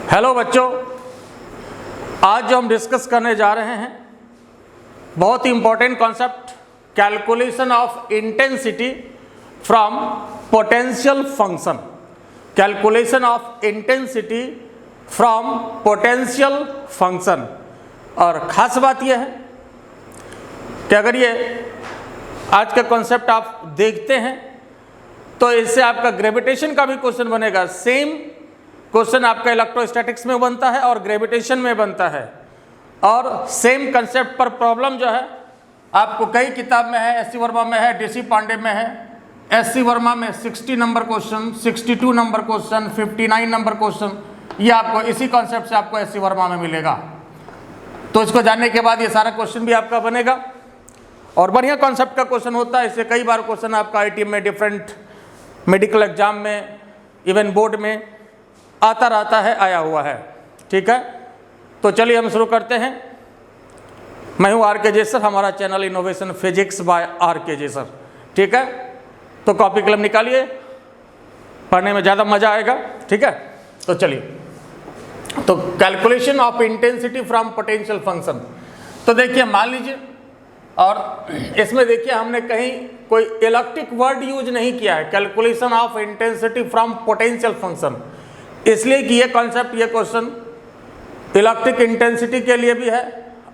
Hello बच्चों, आज जो हम डिस्कस करने जा रहे हैं बहुत ही important concept, calculation of intensity from potential function. Calculation of intensity from potential function. और ख़ास बात यह है कि अगर ये आज का कॉन्सेप्ट आप देखते हैं तो इससे आपका ग्रेविटेशन का भी क्वेश्चन बनेगा। सेम क्वेश्चन आपका इलेक्ट्रोस्टैटिक्स में बनता है और ग्रेविटेशन में बनता है, और सेम कंसेप्ट पर प्रॉब्लम जो है आपको कई किताब में है, एस सी वर्मा में है, डी सी पांडे में है। एस सी वर्मा में 60 number question, 62 number question, 59 number question, ये आपको इसी कॉन्सेप्ट से आपको एस सी वर्मा में मिलेगा। तो इसको जानने के बाद ये सारा क्वेश्चन भी आपका बनेगा और बढ़िया कॉन्सेप्ट का क्वेश्चन होता है। इससे कई बार क्वेश्चन आपका आई में, डिफरेंट मेडिकल एग्जाम में, इवन बोर्ड में आता रहता है, आया हुआ है। ठीक है, तो चलिए हम शुरू करते हैं। मैं हूं आर के जेसर, हमारा channel innovation physics by R K Jesar. ठीक है, तो कॉपी कलम निकालिए, पढ़ने में ज़्यादा मज़ा आएगा। ठीक है, तो चलिए, तो calculation of intensity from potential function. तो देखिए, मान लीजिए, और इसमें देखिए हमने कहीं कोई इलेक्ट्रिक वर्ड यूज नहीं किया है। Calculation of intensity from potential function, इसलिए कि ये कॉन्सेप्ट, ये क्वेश्चन इलेक्ट्रिक इंटेंसिटी के लिए भी है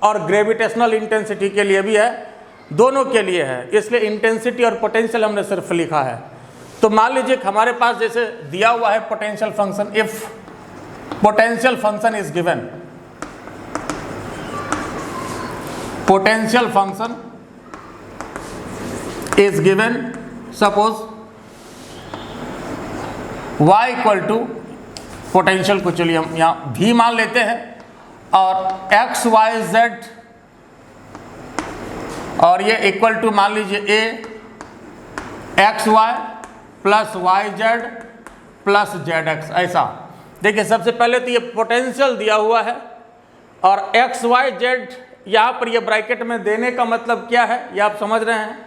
और ग्रेविटेशनल इंटेंसिटी के लिए भी है, दोनों के लिए है। इसलिए इंटेंसिटी और पोटेंशियल हमने सिर्फ लिखा है। तो मान लीजिए हमारे पास जैसे दिया हुआ है potential function, if potential function is given, potential function is given, suppose y equal to, potential को चलिए हम यहाँ v मान लेते हैं, और x y z, और ये इक्वल टू मान लीजिए a x y plus y z plus z x। ऐसा देखिए, सबसे पहले तो ये पोटेंशियल दिया हुआ है और x y z यहाँ पर ये ब्रैकेट में देने का मतलब क्या है, ये आप समझ रहे हैं।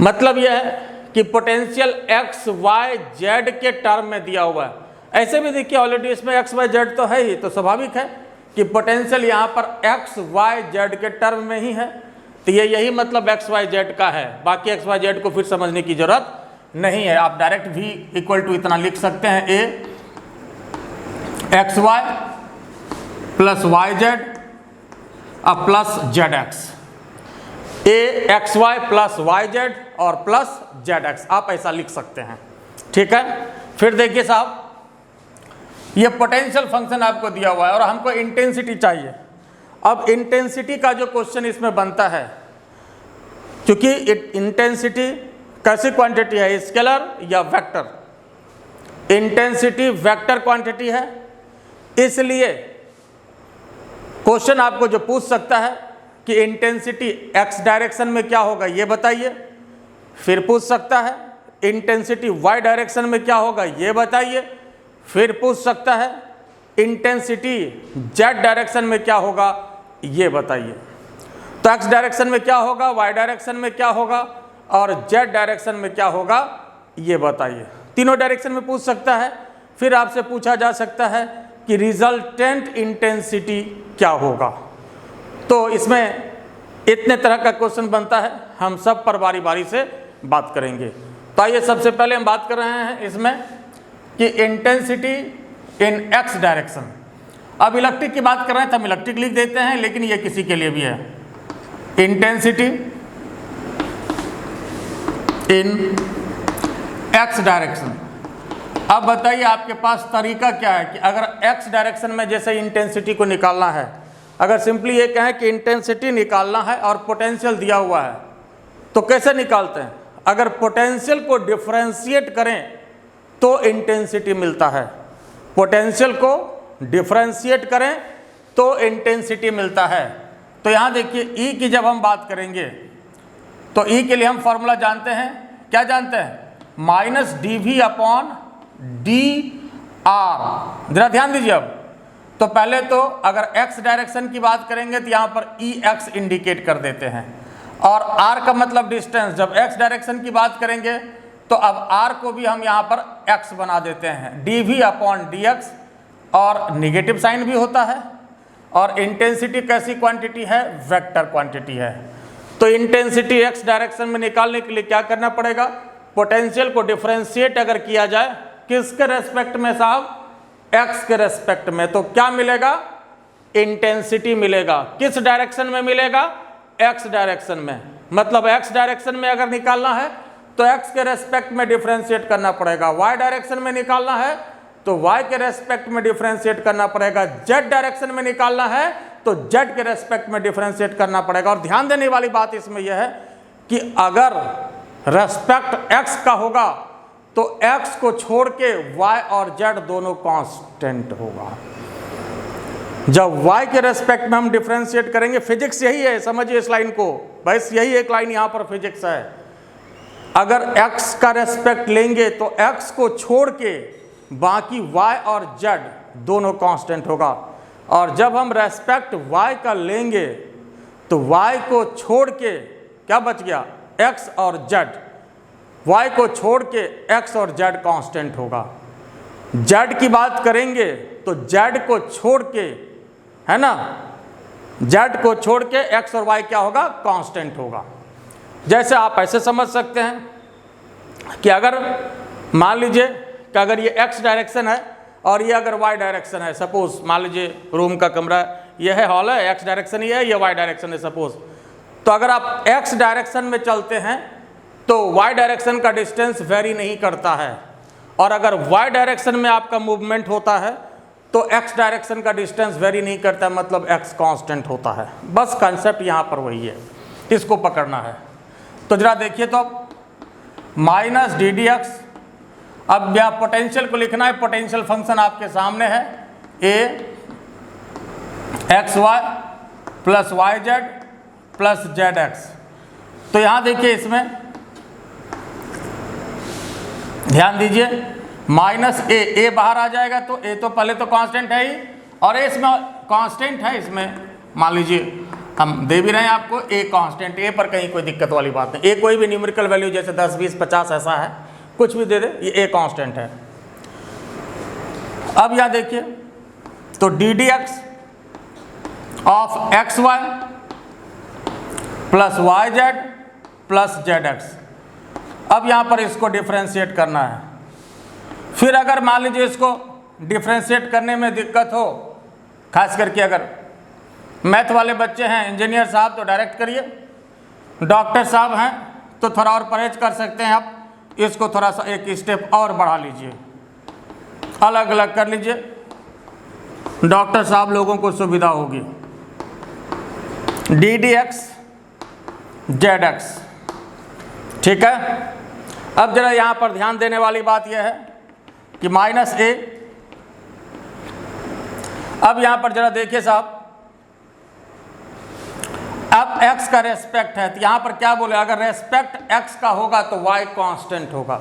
मतलब यह है कि पोटेंशियल x y z के टर्म में दिया हुआ है। ऐसे भी देखिए ऑलरेडी इसमें x y z तो है ही, तो स्वाभाविक है कि पोटेंशियल यहाँ पर x y z के टर्म में ही है। तो ये यही मतलब x y z का है, बाकी x y z को फिर समझने की जरूरत नहीं है। आप डायरेक्ट v इक्वल टू इतना लिख सकते हैं, a x y plus y z और plus z x, a x y plus y z और प्लस z x, आप ऐसा लिख सकते हैं। ठीक है, फिर देखिए साहब, ये पोटेंशियल फंक्शन आपको दिया हुआ है और हमको इंटेंसिटी चाहिए। अब इंटेंसिटी का जो क्वेश्चन इसमें बनता है, क्योंकि इंटेंसिटी कैसी क्वांटिटी है, स्केलर या वेक्टर। इंटेंसिटी वेक्टर क्वांटिटी है, इसलिए क्वेश्चन आपको जो पूछ सकता है कि इंटेंसिटी x डायरेक्शन में क्या होगा ये बताइए। फिर पूछ सकता है इंटेंसिटी y डायरेक्शन में क्या होगा ये बताइए। फिर पूछ सकता है इंटेंसिटी z डायरेक्शन में क्या होगा ये बताइए। तो x डायरेक्शन में क्या होगा, y डायरेक्शन में क्या होगा और z डायरेक्शन में क्या होगा ये बताइए। तीनों डायरेक्शन में पूछ सकता है। फिर आपसे पूछा जा सकता है कि रिजल्टेंट इंटेंसिटी क्या होगा। तो इसमें इतने तरह का क्वेश्चन बनता है, हम सब पर बारी बारी से बात करेंगे। तो आइए, सबसे पहले हम बात कर रहे हैं इसमें कि इंटेंसिटी इन x डायरेक्शन। अब इलेक्ट्रिक की बात कर रहे हैं तो हम इलेक्ट्रिक लिख देते हैं, लेकिन ये किसी के लिए भी है। Intensity in x direction. अब बताइए आपके पास तरीका क्या है कि अगर x डायरेक्शन में जैसे इंटेंसिटी को निकालना है, अगर सिंपली ये कहें कि इंटेंसिटी निकालना है और पोटेंशियल दिया हुआ है, तो कैसे निकालते हैं। अगर पोटेंशियल को डिफरेंशिएट करें तो इंटेंसिटी मिलता है, पोटेंशियल को डिफरेंशिएट करें तो इंटेंसिटी मिलता है। तो यहाँ देखिए E की जब हम बात करेंगे तो E के लिए हम फॉर्मूला जानते हैं, क्या जानते हैं, माइनस dv अपॉन dr। जरा ध्यान दीजिए। अब तो पहले तो अगर x डायरेक्शन की बात करेंगे तो यहाँ पर ex इंडिकेट कर देते हैं, और r का मतलब डिस्टेंस। जब x डायरेक्शन की बात करेंगे तो अब r को भी हम यहाँ पर x बना देते हैं, dv अपॉन dx और निगेटिव साइन भी होता है। और इंटेंसिटी कैसी क्वांटिटी है? वेक्टर क्वांटिटी है। तो इंटेंसिटी एक्स डायरेक्शन में निकालने के लिए क्या करना पड़ेगा? पोटेंशियल को डिफरेंशिएट अगर किया जाए किसके रेस्पेक्ट में साहब? एक्स के रेस्पेक्ट में, तो क्या मिलेगा? इंटेंसिटी मिलेगा। किस डायरेक्शन में मिलेगा? एक्स डायरेक्शन में। मतलब एक्स डायरेक्शन में अगर निकालना है तो एक्स के रेस्पेक्ट में डिफरेंशिएट करना पड़ेगा। वाई डायरेक्शन में निकालना है तो वाई के रेस्पेक्ट में डिफरेंशिएट करना पड़ेगा। जेड डायरेक्शन में निकालना है तो जेड के रेस्पेक्ट में डिफरेंशिएट करना पड़ेगा। और ध्यान देने वाली बात इसमें यह है कि अगर रेस्पेक्ट एक्स का होगा तो एक्स को छोड़ के वाई और जेड दोनों कांस्टेंट होगा। जब y के रेस्पेक्ट में हम डिफरेंशिएट करेंगे, फिजिक्स यही है, समझिए इस लाइन को, बस यही एक लाइन यहाँ पर फिजिक्स है। अगर x का रेस्पेक्ट लेंगे तो x को छोड़ के बाकी y और z दोनों कांस्टेंट होगा। और जब हम रेस्पेक्ट y का लेंगे तो y को छोड़ के क्या बच गया? x और z। y को छोड़ के x और z कांस्टेंट होगा। z की बात करेंगे तो z को छोड़ के, है ना, z को छोड़ के x और y क्या होगा? कांस्टेंट होगा। जैसे आप ऐसे समझ सकते हैं कि अगर मान लीजिए कि अगर ये x डायरेक्शन है और ये अगर y डायरेक्शन है, सपोज मान लीजिए रूम का कमरा ये है, हॉल है, x डायरेक्शन ये है, ये y डायरेक्शन है सपोज। तो अगर आप x डायरेक्शन में चलते हैं तो y डायरेक्शन का डिस्टेंस वेरी नहीं करता है, और अगर y डायरेक्शन में आपका मूवमेंट होता है तो x डायरेक्शन का डिस्टेंस वेरी नहीं करता, मतलब x कांस्टेंट होता है। बस कॉन्सेप्ट यहाँ पर वही है, इसको पकड़ना है। तो जरा देखिए तो अब माइनस डी डी एक्स, अब यहाँ पोटेंशियल को लिखना है। पोटेंशियल फंक्शन आपके सामने है, a x y plus y z plus z x. तो यहाँ देखिए इसमें ध्यान दीजिए, माइनस ए बाहर आ जाएगा तो ए तो पहले तो कांस्टेंट है ही, और ए इसमें कांस्टेंट है। इसमें मान लीजिए हम दे भी रहे हैं आपको ए कांस्टेंट, ए पर कहीं कोई दिक्कत वाली बात नहीं। ए कोई भी न्यूमेरिकल वैल्यू जैसे 10 20 50 ऐसा है, कुछ भी दे दे, ये ए कांस्टेंट है। अब यहां देखिए तो d d x of x y plus y z plus z x. अब यहां पर इसको डिफरेंशिएट करना है। फिर अगर मान लीजिए इसको डिफरेंशिएट करने में दिक्कत हो, खास करके अगर मैथ वाले बच्चे हैं, इंजीनियर साहब तो डायरेक्ट करिए, डॉक्टर साहब हैं तो थोड़ा और परहेज कर सकते हैं। आप इसको थोड़ा सा एक स्टेप और बढ़ा लीजिए, अलग अलग कर लीजिए, डॉक्टर साहब लोगों को सुविधा होगी। D d x Z x, ठीक है। अब जरा यहाँ पर ध्यान देने वाली बात यह है कि माइनस ए, अब यहाँ पर जरा देखिए साहब, अब x का रेस्पेक्ट है तो यहाँ पर क्या बोले, अगर रेस्पेक्ट x का होगा तो y कांस्टेंट होगा।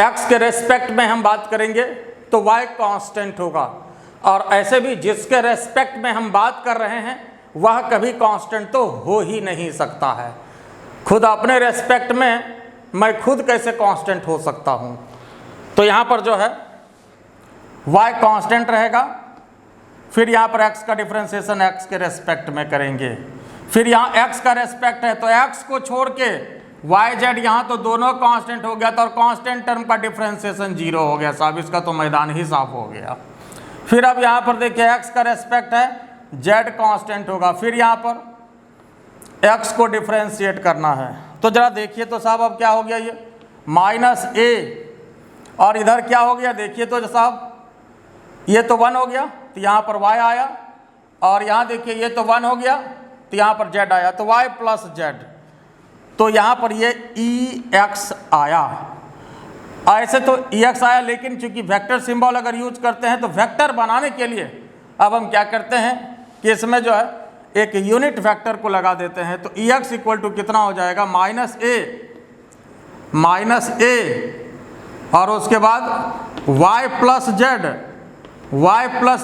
x के रेस्पेक्ट में हम बात करेंगे तो y कांस्टेंट होगा, और ऐसे भी जिसके रेस्पेक्ट में हम बात कर रहे हैं वह कभी कांस्टेंट तो हो ही नहीं सकता है। खुद अपने रेस्पेक्ट में मैं खुद कैसे कांस्टेंट हो सकता हूँ? तो यहाँ पर जो है y कांस्टेंट रहेगा, फिर यहाँ पर x का डिफरेंशिएशन x के रेस्पेक्ट में करेंगे। फिर यहाँ x का रेस्पेक्ट है तो x को छोड़ के y z यहाँ तो दोनों कांस्टेंट हो गया, तो और कांस्टेंट टर्म का डिफरेंशिएशन 0 हो गया साहब, इसका तो मैदान ही साफ हो गया। फिर अब यहाँ पर देखिए x का रेस्पेक्ट है, z कांस्टेंट होगा, फिर यहाँ पर x को डिफरेंशिएट करना है। तो जरा देखिए तो साहब अब क्या हो गया, ये माइनस ए और इधर क्या हो गया, देखिए तो साहब ये तो 1 हो गया तो यहाँ पर y आया, और यहाँ देखिए ये तो 1 हो गया तो यहाँ पर z आया, तो y प्लस z, तो यहाँ पर ये ex आया। ऐसे तो ex आया, लेकिन चूंकि वेक्टर सिंबल अगर यूज करते हैं तो वेक्टर बनाने के लिए अब हम क्या करते हैं कि इसमें जो है एक यूनिट वेक्टर को लगा देते हैं। तो ex इक्वल टू कितना हो जाएगा, माइनस ए और उसके बाद y प्लस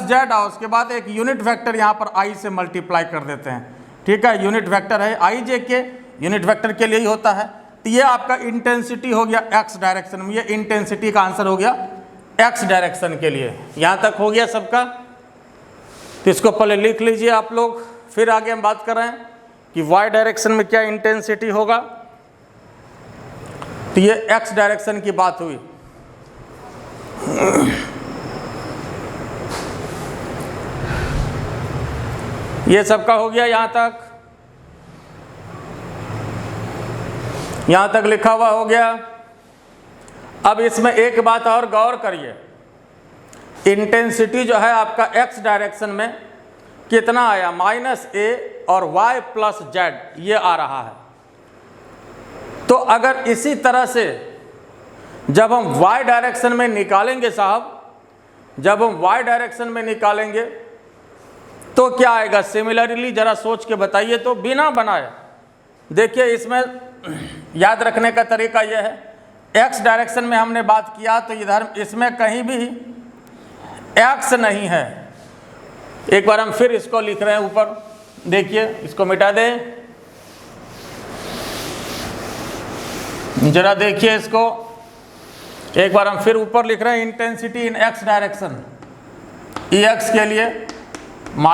जेड, और उसके बाद एक यूनिट वेक्टर यहाँ पर i से मल्टीप्लाई कर देते हैं। ठीक है, यूनिट वेक्टर है i j के, यूनिट वेक्टर के लिए ही होता है। तो ये आपका इंटेंसिटी हो गया x डायरेक्शन में, ये इंटेंसिटी का आंसर हो गया एक्स डायरेक्शन के लिए। यहाँ तक हो गया सबका? तो इसको पहले लिख लीजिए आप लोग, फिर आगे हम बात कर रहे हैं कि वाई डायरेक्शन में क्या इंटेंसिटी होगा। तो ये एक्स डायरेक्शन की बात हुई। ये सबका हो गया यहाँ तक, यहाँ तक लिखा हुआ हो गया। अब इसमें एक बात और गौर करिए, इंटेंसिटी जो है आपका एक्स डायरेक्शन में कितना आया, -a और y प्लस जेड ये आ रहा है। तो अगर इसी तरह से जब हम y डायरेक्शन में निकालेंगे साहब, जब हम y डायरेक्शन में निकालेंगे तो क्या आएगा, सिमिलरली जरा सोच के बताइए तो, बिना बनाए। देखिए इसमें याद रखने का तरीका यह है, x डायरेक्शन में हमने बात किया तो इधर इसमें कहीं भी x नहीं है। एक बार हम फिर इसको लिख रहे हैं ऊपर, देखिए इसको मिटा दें, जरा देखिए इसको, एक बार हम फिर ऊपर लिख रहे हैं intensity in x direction, Ex के लिए -a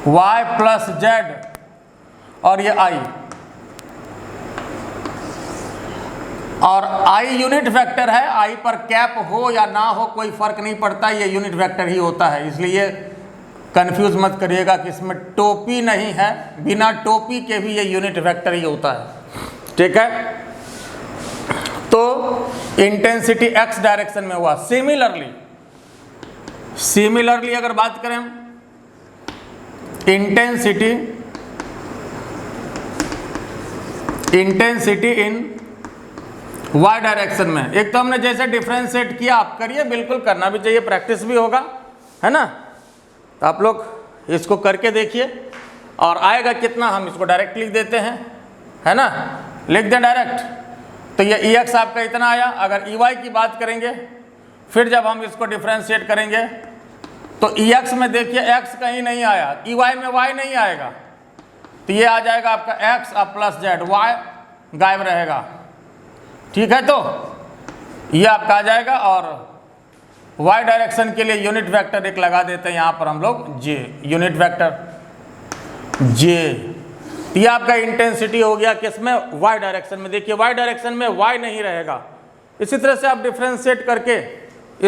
y प्लस जेड और ये I, और I यूनिट वेक्टर है, I पर कैप हो या ना हो कोई फर्क नहीं पड़ता, ये यूनिट वेक्टर ही होता है। इसलिए कंफ्यूज मत करिएगा कि इसमें टोपी नहीं है, बिना टोपी के भी ये यूनिट वेक्टर ही होता है, ठीक है। तो इंटेंसिटी एक्स डायरेक्शन में हुआ। सिमिलरली अगर बात करें इंटेंसिटी इन वाई डायरेक्शन में, एक तो हमने जैसे डिफ्रेंशिएट किया, आप करिए, बिल्कुल करना भी चाहिए, प्रैक्टिस भी होगा, है ना। तो आप लोग इसको करके देखिए और आएगा कितना, हम इसको डायरेक्ट लिख देते हैं, है ना, लिख दें डायरेक्ट। तो ये Ex आपका इतना आया। अगर Ey की बात करेंगे, फिर जब हम इसको डिफ्रेंशिएट करेंगे तो Ex में देखिए x कहीं नहीं आया, Ey में y नहीं आएगा, तो ये आ जाएगा आपका x और प्लस जेड, y गायब रहेगा, ठीक है। तो ये आपका आ जाएगा। और y डायरेक्शन के लिए यूनिट वेक्टर एक लगा देते हैं यहाँ पर हम लोग, j, यूनिट वेक्टर j। ये आपका इंटेंसिटी हो गया किसमें, y डायरेक्शन में। देखिए y डायरेक्शन में y नहीं रहेगा, इसी तरह से आप डिफ्रेंशिएट करके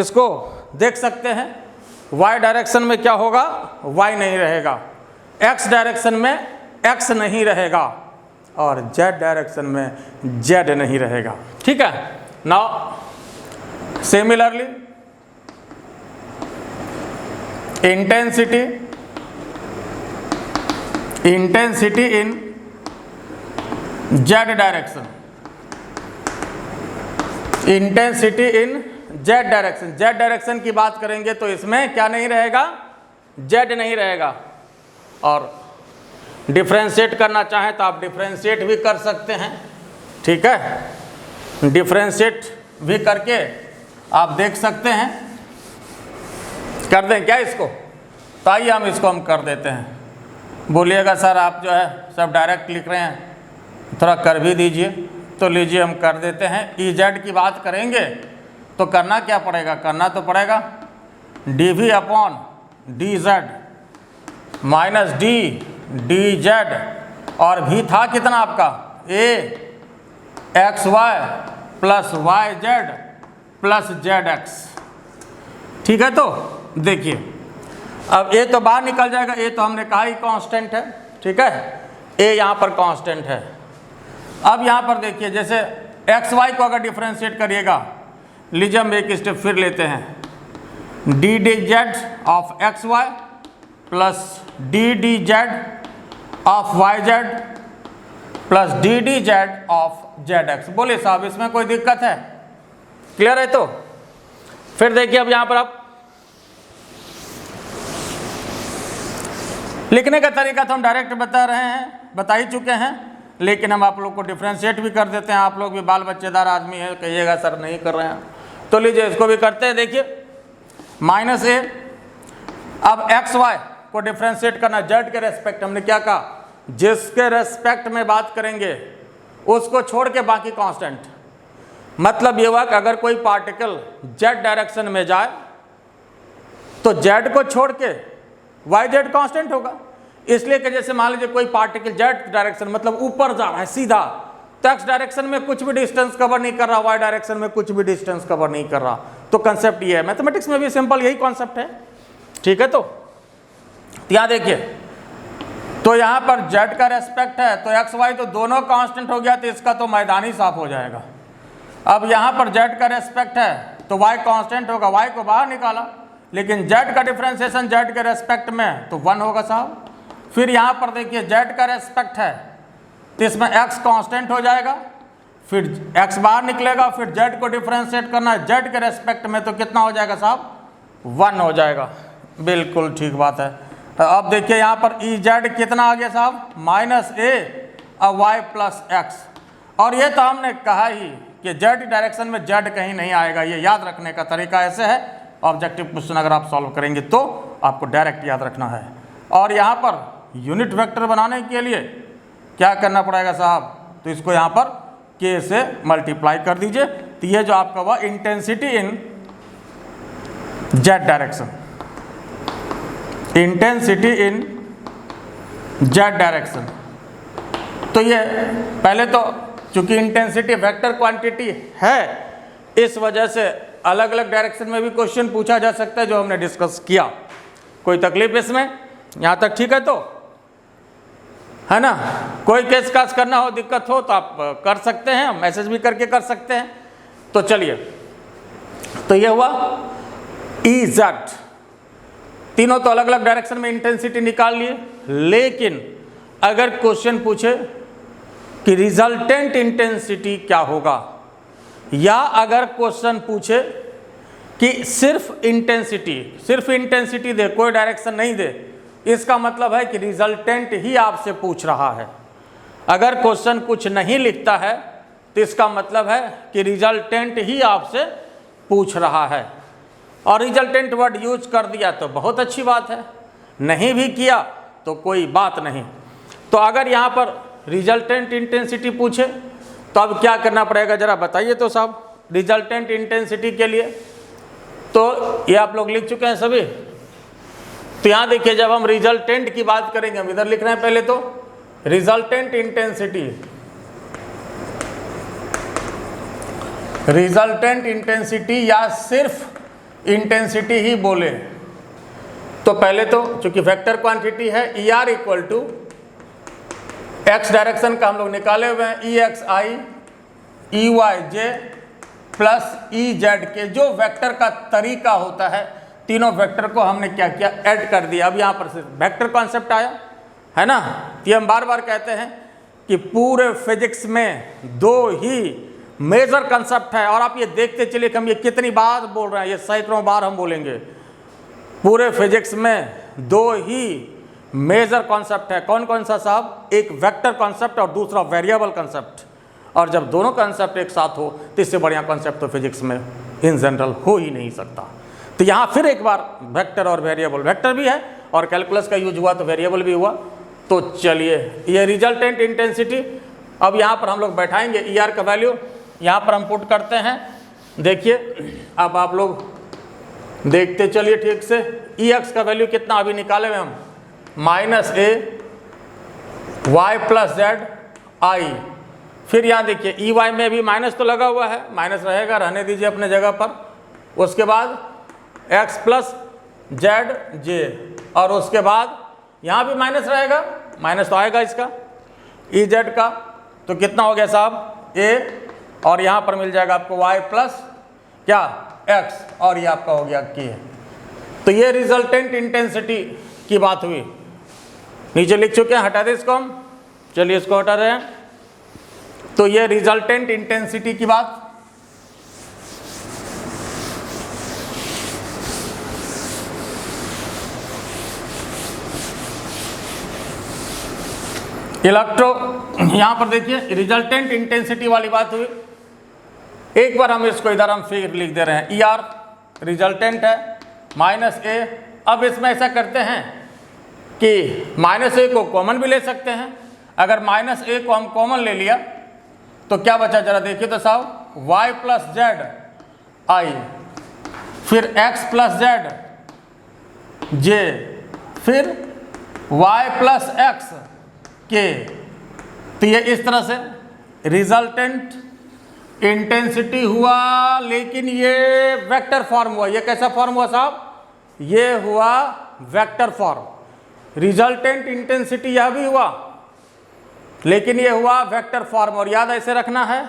इसको देख सकते हैं। y डायरेक्शन में क्या होगा, y नहीं रहेगा, x डायरेक्शन में x नहीं रहेगा, और z डायरेक्शन में z नहीं रहेगा, ठीक है। Now similarly intensity in z direction, intensity in z direction, z direction की बात करेंगे तो इसमें क्या नहीं रहेगा, z नहीं रहेगा। और डिफ्रेंशिएट करना चाहें तो आप डिफ्रेंशिएट भी कर सकते हैं, ठीक है, डिफ्रेंशिएट भी करके आप देख सकते हैं। कर दें क्या इसको, तो आइए हम इसको हम कर देते हैं। बोलिएगा सर आप जो है सब डायरेक्ट लिख रहे हैं, थोड़ा कर भी दीजिए। तो लीजिए हम कर देते हैं। Ez की बात करेंगे तो करना क्या पड़ेगा, करना तो पड़ेगा dv upon dz minus dz, और भी था कितना आपका a xy plus yz plus zx, ठीक है। तो देखिए अब a तो बाहर निकल जाएगा, a तो हमने कहा ही कांस्टेंट है, ठीक है, a यहाँ पर कांस्टेंट है। अब यहाँ पर देखिए जैसे एक्स वाई को अगर डिफ्रेंशिएट करिएगा, लीजिए हम एक स्टेप फिर लेते हैं, d d z of x y plus d d z of y z plus d d z of z x. बोले साहब इसमें कोई दिक्कत है, क्लियर है। तो फिर देखिए अब यहाँ पर आप लिखने का तरीका तो हम डायरेक्ट बता रहे हैं, बता ही चुके हैं, लेकिन हम आप लोग को डिफ्रेंशिएट भी कर देते हैं। आप लोग भी बाल बच्चेदार आदमी है, कहिएगा सर नहीं कर रहे हैं, तो लीजिए इसको भी करते हैं। देखिए माइनस ए, अब एक्स वाई को डिफ्रेंशिएट करना जेड के रेस्पेक्ट, हमने क्या कहा, जिसके रेस्पेक्ट में बात करेंगे उसको छोड़ के बाकी कांस्टेंट, मतलब ये हुआ कि अगर कोई पार्टिकल जेड डायरेक्शन में जाए तो जेड को छोड़ के वाई जेड कांस्टेंट होगा। इसलिए कि जैसे मान लीजिए कोई पार्टिकल जेड डायरेक्शन मतलब ऊपर जा रहा है सीधा, तो एक्स डायरेक्शन में कुछ भी डिस्टेंस कवर नहीं कर रहा, वाई डायरेक्शन में कुछ भी डिस्टेंस कवर नहीं कर रहा। तो कंसेप्ट ये है, मैथमेटिक्स में भी सिंपल यही कॉन्सेप्ट है, ठीक है। तो यहाँ देखिए, तो यहाँ पर जेड का रेस्पेक्ट है तो एक्स वाई तो दोनों कांस्टेंट हो गया, तो इसका तो मैदान ही साफ हो जाएगा। अब यहाँ पर जेड का रेस्पेक्ट है तो वाई कांस्टेंट होगा, वाई को बाहर निकाला, लेकिन जेड का डिफरेंशिएशन जेड के रेस्पेक्ट में तो 1 होगा साहब। फिर यहाँ पर देखिए जेड का रेस्पेक्ट है तो इसमें एक्स कांस्टेंट हो जाएगा, फिर एक्स बाहर निकलेगा, फिर जेड को डिफरेंशिएट करना है जेड के रेस्पेक्ट में तो कितना हो जाएगा साहब 1 हो जाएगा। बिल्कुल ठीक बात है। अब देखिए यहाँ पर ई जेड कितना आ गया साहब -a और वाई प्लस एक्स। और ये तो हमने कहा ही कि जेड डायरेक्शन में जेड कहीं नहीं आएगा, ये याद रखने का तरीका ऐसे है। ऑब्जेक्टिव क्वेश्चन अगर आप सॉल्व करेंगे तो आपको डायरेक्ट याद रखना है। और यहाँ पर यूनिट वेक्टर बनाने के लिए क्या करना पड़ेगा साहब, तो इसको यहाँ पर k से मल्टीप्लाई कर दीजिए, तो ये जो आपका हुआ intensity in Z direction, intensity in Z direction. तो ये पहले तो चूंकि इंटेंसिटी वेक्टर क्वांटिटी है, इस वजह से अलग अलग डायरेक्शन में भी क्वेश्चन पूछा जा सकता है, जो हमने डिस्कस किया। कोई तकलीफ इसमें, यहाँ तक ठीक है? तो है ना, कोई केस कास करना हो, दिक्कत हो तो आप कर सकते हैं, मैसेज भी करके कर सकते हैं। तो चलिए, तो ये हुआ ई जेड, तीनों तो अलग अलग डायरेक्शन में इंटेंसिटी निकाल लिए। लेकिन अगर क्वेश्चन पूछे कि रिजल्टेंट इंटेंसिटी क्या होगा, या अगर क्वेश्चन पूछे कि सिर्फ इंटेंसिटी दे, कोई डायरेक्शन नहीं दे, इसका मतलब है कि रिजल्टेंट ही आपसे पूछ रहा है। अगर क्वेश्चन कुछ नहीं लिखता है तो इसका मतलब है कि रिजल्टेंट ही आपसे पूछ रहा है। और रिजल्टेंट वर्ड यूज कर दिया तो बहुत अच्छी बात है, नहीं भी किया तो कोई बात नहीं। तो अगर यहाँ पर रिजल्टेंट इंटेंसिटी पूछे तो अब क्या करना पड़ेगा, जरा बताइए तो साहब। रिजल्टेंट इंटेंसिटी के लिए तो ये आप लोग लिख चुके हैं सभी। तो यहाँ देखिए, जब हम रिजल्टेंट की बात करेंगे, हम इधर लिख रहे हैं पहले, तो रिजल्टेंट इंटेंसिटी या सिर्फ इंटेंसिटी ही बोले तो पहले तो चूंकि वेक्टर क्वांटिटी है, E R equal to x direction का हम लोग निकाले हुए हैं, E x i E y j plus E z के जो वेक्टर का तरीका होता है, तीनों वेक्टर को हमने क्या किया, ऐड कर दिया। अब यहाँ पर से वेक्टर कॉन्सेप्ट आया है ना। ये हम बार बार कहते हैं कि पूरे फिजिक्स में दो ही मेजर कॉन्सेप्ट है, और आप ये देखते चलिए कि हम ये कितनी बार बोल रहे हैं, ये सैकड़ों बार हम बोलेंगे। पूरे फिजिक्स में दो ही मेजर कॉन्सेप्ट है। कौन कौन सा साहब? एक वेक्टर कॉन्सेप्ट और दूसरा वेरिएबल कॉन्सेप्ट। और जब दोनों कॉन्सेप्ट एक साथ हो तो इससे बढ़िया कॉन्सेप्ट तो फिजिक्स में इन जनरल हो ही नहीं सकता। तो यहाँ फिर एक बार वेक्टर और वेरिएबल, वेक्टर भी है और कैलकुलस का यूज हुआ तो वेरिएबल भी हुआ। तो चलिए, ये रिजल्टेंट इंटेंसिटी अब यहाँ पर हम लोग बैठाएंगे। ई आर का वैल्यू यहाँ पर हम पुट करते हैं। देखिए, अब आप लोग देखते चलिए ठीक से। ई एक्स का वैल्यू कितना अभी निकाले हुए हम, -a y plus Z I. फिर यहाँ देखिए, ई वाई में भी माइनस तो लगा हुआ है, माइनस रहेगा, रहने दीजिए अपने जगह पर। उसके बाद x प्लस जेड जे, और उसके बाद यहाँ भी माइनस रहेगा, माइनस तो आएगा इसका ई जेड का। तो कितना हो गया साहब a, और यहाँ पर मिल जाएगा आपको y प्लस क्या x, और ये आपका हो गया k। तो ये रिजल्टेंट इंटेंसिटी की बात हुई। नीचे लिख चुके हैं, हटा दें इसको हम। चलिए इसको हटा रहे हैं। तो ये रिजल्टेंट इंटेंसिटी की बात। यहाँ पर देखिए रिजल्टेंट इंटेंसिटी वाली बात हुई। एक बार हम इसको इधर हम फिर लिख दे रहे हैं, ई आर रिजल्टेंट है -a। अब इसमें ऐसा करते हैं कि -a को कॉमन भी ले सकते हैं। अगर -a को हम कॉमन ले लिया तो क्या बचा, जरा देखिए तो साहब, वाई प्लस जेड आई, फिर एक्स प्लस जेड जे, फिर वाई प्लस एक्स के। तो ये इस तरह से रिजल्टेंट इंटेंसिटी हुआ, लेकिन ये वेक्टर फॉर्म हुआ। ये कैसा फॉर्म हुआ साहब? ये हुआ वेक्टर फॉर्म। रिजल्टेंट इंटेंसिटी यह भी हुआ, लेकिन ये हुआ वेक्टर फॉर्म। और याद ऐसे रखना है,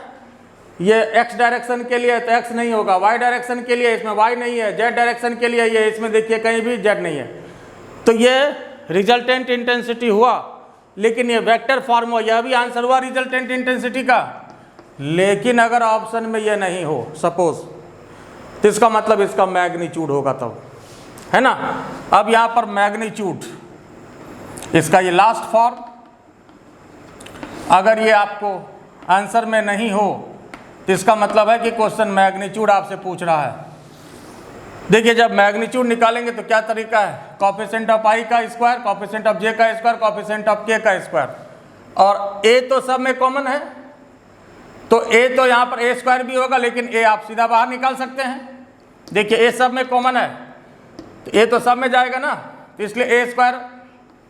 ये x डायरेक्शन के लिए तो x नहीं होगा, y डायरेक्शन के लिए इसमें y नहीं है, z डायरेक्शन के लिए ये इसमें देखिए कहीं भी z नहीं है। तो ये रिजल्टेंट इंटेंसिटी हुआ, लेकिन ये वेक्टर फॉर्म हुआ। यह भी आंसर हुआ रिजल्टेंट इंटेंसिटी का। लेकिन अगर ऑप्शन में ये नहीं हो सपोज, तो इसका मतलब इसका मैग्नीट्यूड होगा तब, है ना। अब यहाँ पर मैग्नीट्यूड, इसका ये लास्ट फॉर्म, अगर ये आपको आंसर में नहीं हो तो इसका मतलब है कि क्वेश्चन मैग्नीट्यूड आपसे पूछ रहा है। देखिए जब मैग्नीट्यूड निकालेंगे तो क्या तरीका है, कोएफिशिएंट ऑफ आई का स्क्वायर, कोएफिशिएंट ऑफ जे का स्क्वायर, कोएफिशिएंट ऑफ के का स्क्वायर, और ए तो सब में कॉमन है, तो ए तो यहाँ पर ए स्क्वायर भी होगा, लेकिन ए आप सीधा बाहर निकाल सकते हैं। देखिए ए सब में कॉमन है, तो ए तो सब में जाएगा ना, तो इसलिए ए स्क्वायर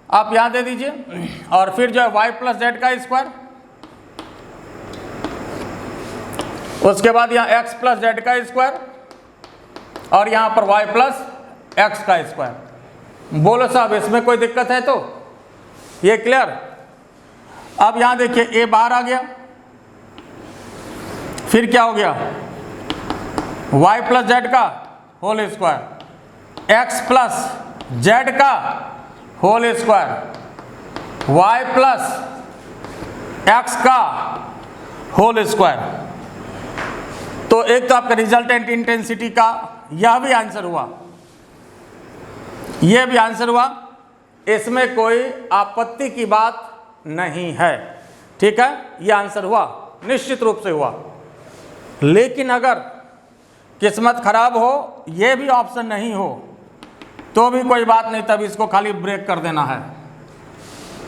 आप यहाँ दे दीजिए। और फिर जो है वाई प्लस जेड का स्क्वायर, उसके बाद यहाँ एक्स प्लस जेड का स्क्वायर, और यहाँ पर y प्लस एक्स का स्क्वायर। बोलो साहब इसमें कोई दिक्कत है? तो ये क्लियर। अब यहाँ देखिए a बाहर आ गया, फिर क्या हो गया, y प्लस जेड का whole square, x plus z का whole square, y plus x का होल स्क्वायर। तो एक तो आपका रिजल्टेंट इंटेंसिटी का यह भी आंसर हुआ, यह भी आंसर हुआ, इसमें कोई आपत्ति की बात नहीं है, ठीक है। यह आंसर हुआ, निश्चित रूप से हुआ। लेकिन अगर किस्मत खराब हो, यह भी ऑप्शन नहीं हो, तो भी कोई बात नहीं, तब इसको खाली ब्रेक कर देना है।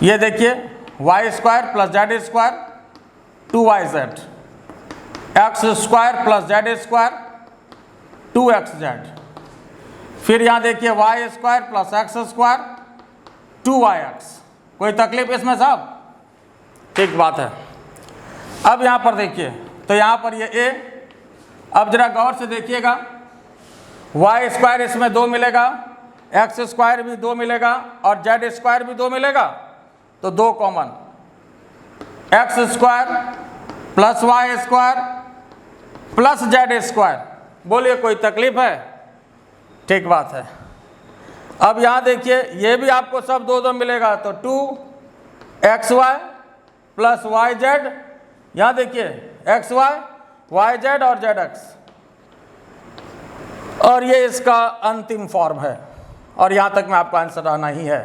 ये देखिए y square plus z square 2yz, x square plus z square 2xz, फिर यहाँ देखिए y square plus x square 2yx। कोई तकलीफ इसमें साहब? ठीक बात है। अब यहाँ पर देखिए, तो यहाँ पर ये a, अब जरा गौर से देखिएगा, वाई स्क्वायर इसमें 2 मिलेगा, एक्स स्क्वायर भी 2 मिलेगा, और जेड स्क्वायर भी 2 मिलेगा, तो 2 common, x square plus y square plus z square. बोलिए कोई तकलीफ है? ठीक बात है। अब यहाँ देखिए ये भी आपको सब 2 मिलेगा, तो 2xy प्लस वाई जेड, यहाँ देखिए xy वाई जेड और zx, और ये इसका अंतिम फॉर्म है, और यहाँ तक में आपका आंसर आना ही है,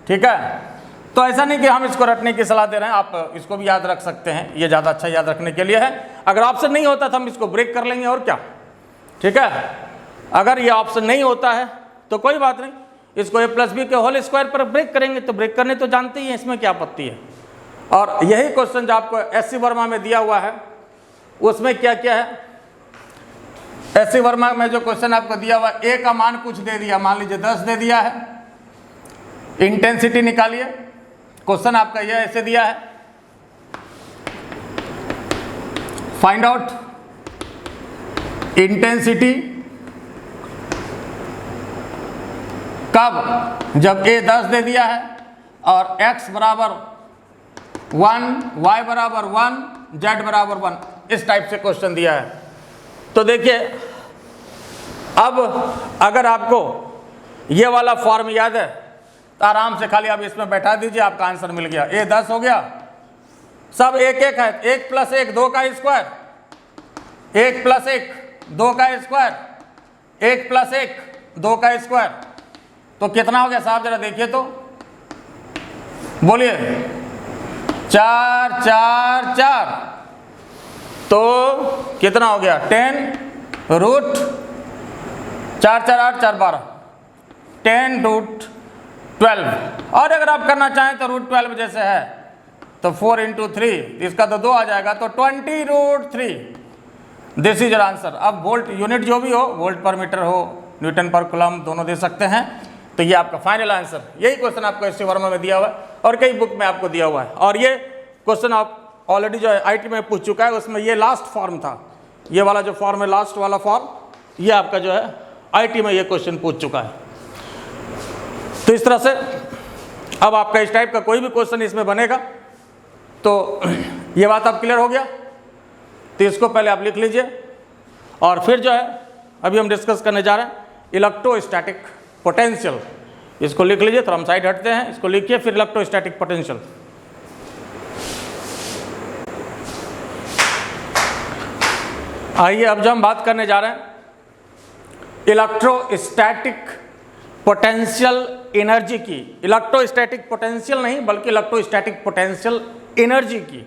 ठीक है। तो ऐसा नहीं कि हम इसको रटने की सलाह दे रहे हैं, आप इसको भी याद रख सकते हैं, ये ज़्यादा अच्छा याद रखने के लिए है। अगर ऑप्शन नहीं होता तो हम इसको ब्रेक कर लेंगे, और क्या, ठीक है। अगर ये ऑप्शन नहीं होता है तो कोई बात नहीं, इसको a प्लस बी के होल स्क्वायर पर ब्रेक करेंगे, तो ब्रेक करने तो जानते ही हैं, इसमें क्या आपत्ति है। और यही क्वेश्चन जो आपको SC वर्मा में दिया हुआ है, उसमें क्या क्या है, SC वर्मा में जो क्वेश्चन आपको दिया हुआ, a का मान कुछ दे दिया, मान लीजिए 10 दे दिया है, इंटेंसिटी निकालिए। क्वेश्चन आपका यह ऐसे दिया है, फाइंड आउट इंटेंसिटी कब, जब a 10 दे दिया है और x बराबर 1, y बराबर 1, z बराबर 1, इस टाइप से क्वेश्चन दिया है। तो देखिए अब अगर आपको ये वाला फॉर्म याद है तो आराम से खाली आप इसमें बैठा दीजिए, आपका आंसर मिल गया। a 10 हो गया, सब 1 1 है, 1 प्लस 1 2 का स्क्वायर, 1 प्लस 1 2 का स्क्वायर, 1 प्लस 1 2 का स्क्वायर, तो कितना हो गया साहब जरा देखिए तो, बोलिए 4 4 4, तो कितना हो गया 10 रूट 4 4 8 4 12, 10 रूट 12। और अगर आप करना चाहें तो रूट 12 जैसे है तो 4 × 3, इसका तो 2 आ जाएगा, तो 20 root 3। This is your answer. अब वोल्ट यूनिट जो भी हो, वोल्ट पर मीटर हो, न्यूटन पर कूलम, दोनों दे सकते हैं। तो ये आपका फाइनल आंसर। यही क्वेश्चन आपको एस सी वर्मा में दिया हुआ है और कई बुक में आपको दिया हुआ है। और ये क्वेश्चन आप ऑलरेडी जो है आईटी में पूछ चुका है, उसमें ये लास्ट फॉर्म था, ये वाला जो फॉर्म है, लास्ट वाला फॉर्म, ये आपका जो है आईटी में ये क्वेश्चन पूछ चुका है। तो इस तरह से अब आपका इस टाइप का कोई भी क्वेश्चन इसमें बनेगा तो ये बात अब क्लियर हो गया। तो इसको पहले आप लिख लीजिए और फिर जो है अभी हम डिस्कस करने जा रहे हैं इलेक्ट्रोस्टैटिक पोटेंशियल। इसको लिख लीजिए, तो हम साइड हटते हैं, इसको लिखिए, फिर इलेक्ट्रोस्टैटिक पोटेंशियल। आइए अब जो हम बात करने जा रहे हैं इलेक्ट्रोस्टैटिक पोटेंशियल एनर्जी की, इलेक्ट्रोस्टैटिक पोटेंशियल नहीं बल्कि इलेक्ट्रोस्टैटिक पोटेंशियल एनर्जी की,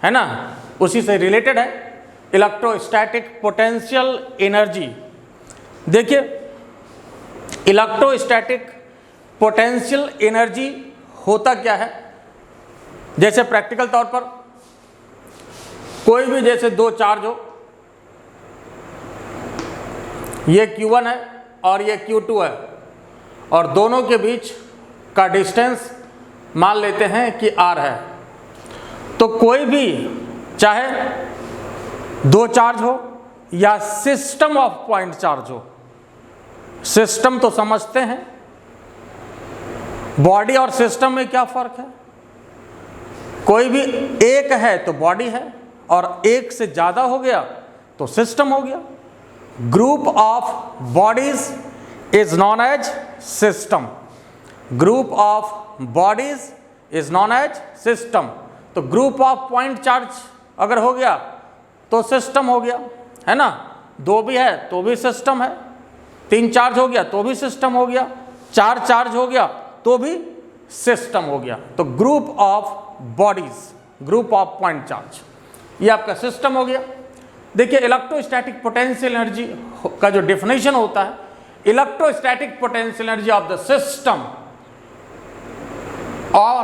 है ना, उसी से रिलेटेड है इलेक्ट्रोस्टैटिक पोटेंशियल एनर्जी। देखिए इलेक्ट्रोस्टैटिक पोटेंशियल एनर्जी होता क्या है। जैसे प्रैक्टिकल तौर पर कोई भी जैसे दो चार्ज हो, ये Q1 है और ये Q2 है, और दोनों के बीच का डिस्टेंस मान लेते हैं कि R है। तो कोई भी चाहे दो चार्ज हो या सिस्टम ऑफ पॉइंट चार्ज हो, सिस्टम तो समझते हैं, बॉडी और सिस्टम में क्या फर्क है। कोई भी एक है तो बॉडी है, और एक से ज्यादा हो गया तो सिस्टम हो गया। Group of bodies is known as system, group of bodies is known as system. तो ग्रुप ऑफ पॉइंट चार्ज अगर हो गया तो सिस्टम हो गया, है ना। दो भी है तो भी सिस्टम है, तीन चार्ज हो गया तो भी सिस्टम हो गया, चार चार्ज हो गया तो भी सिस्टम हो गया। तो group of bodies, group of point charge, ये आपका सिस्टम हो गया। देखिए इलेक्ट्रोस्टैटिक पोटेंशियल एनर्जी का जो डेफिनेशन होता है, electrostatic potential energy of the system और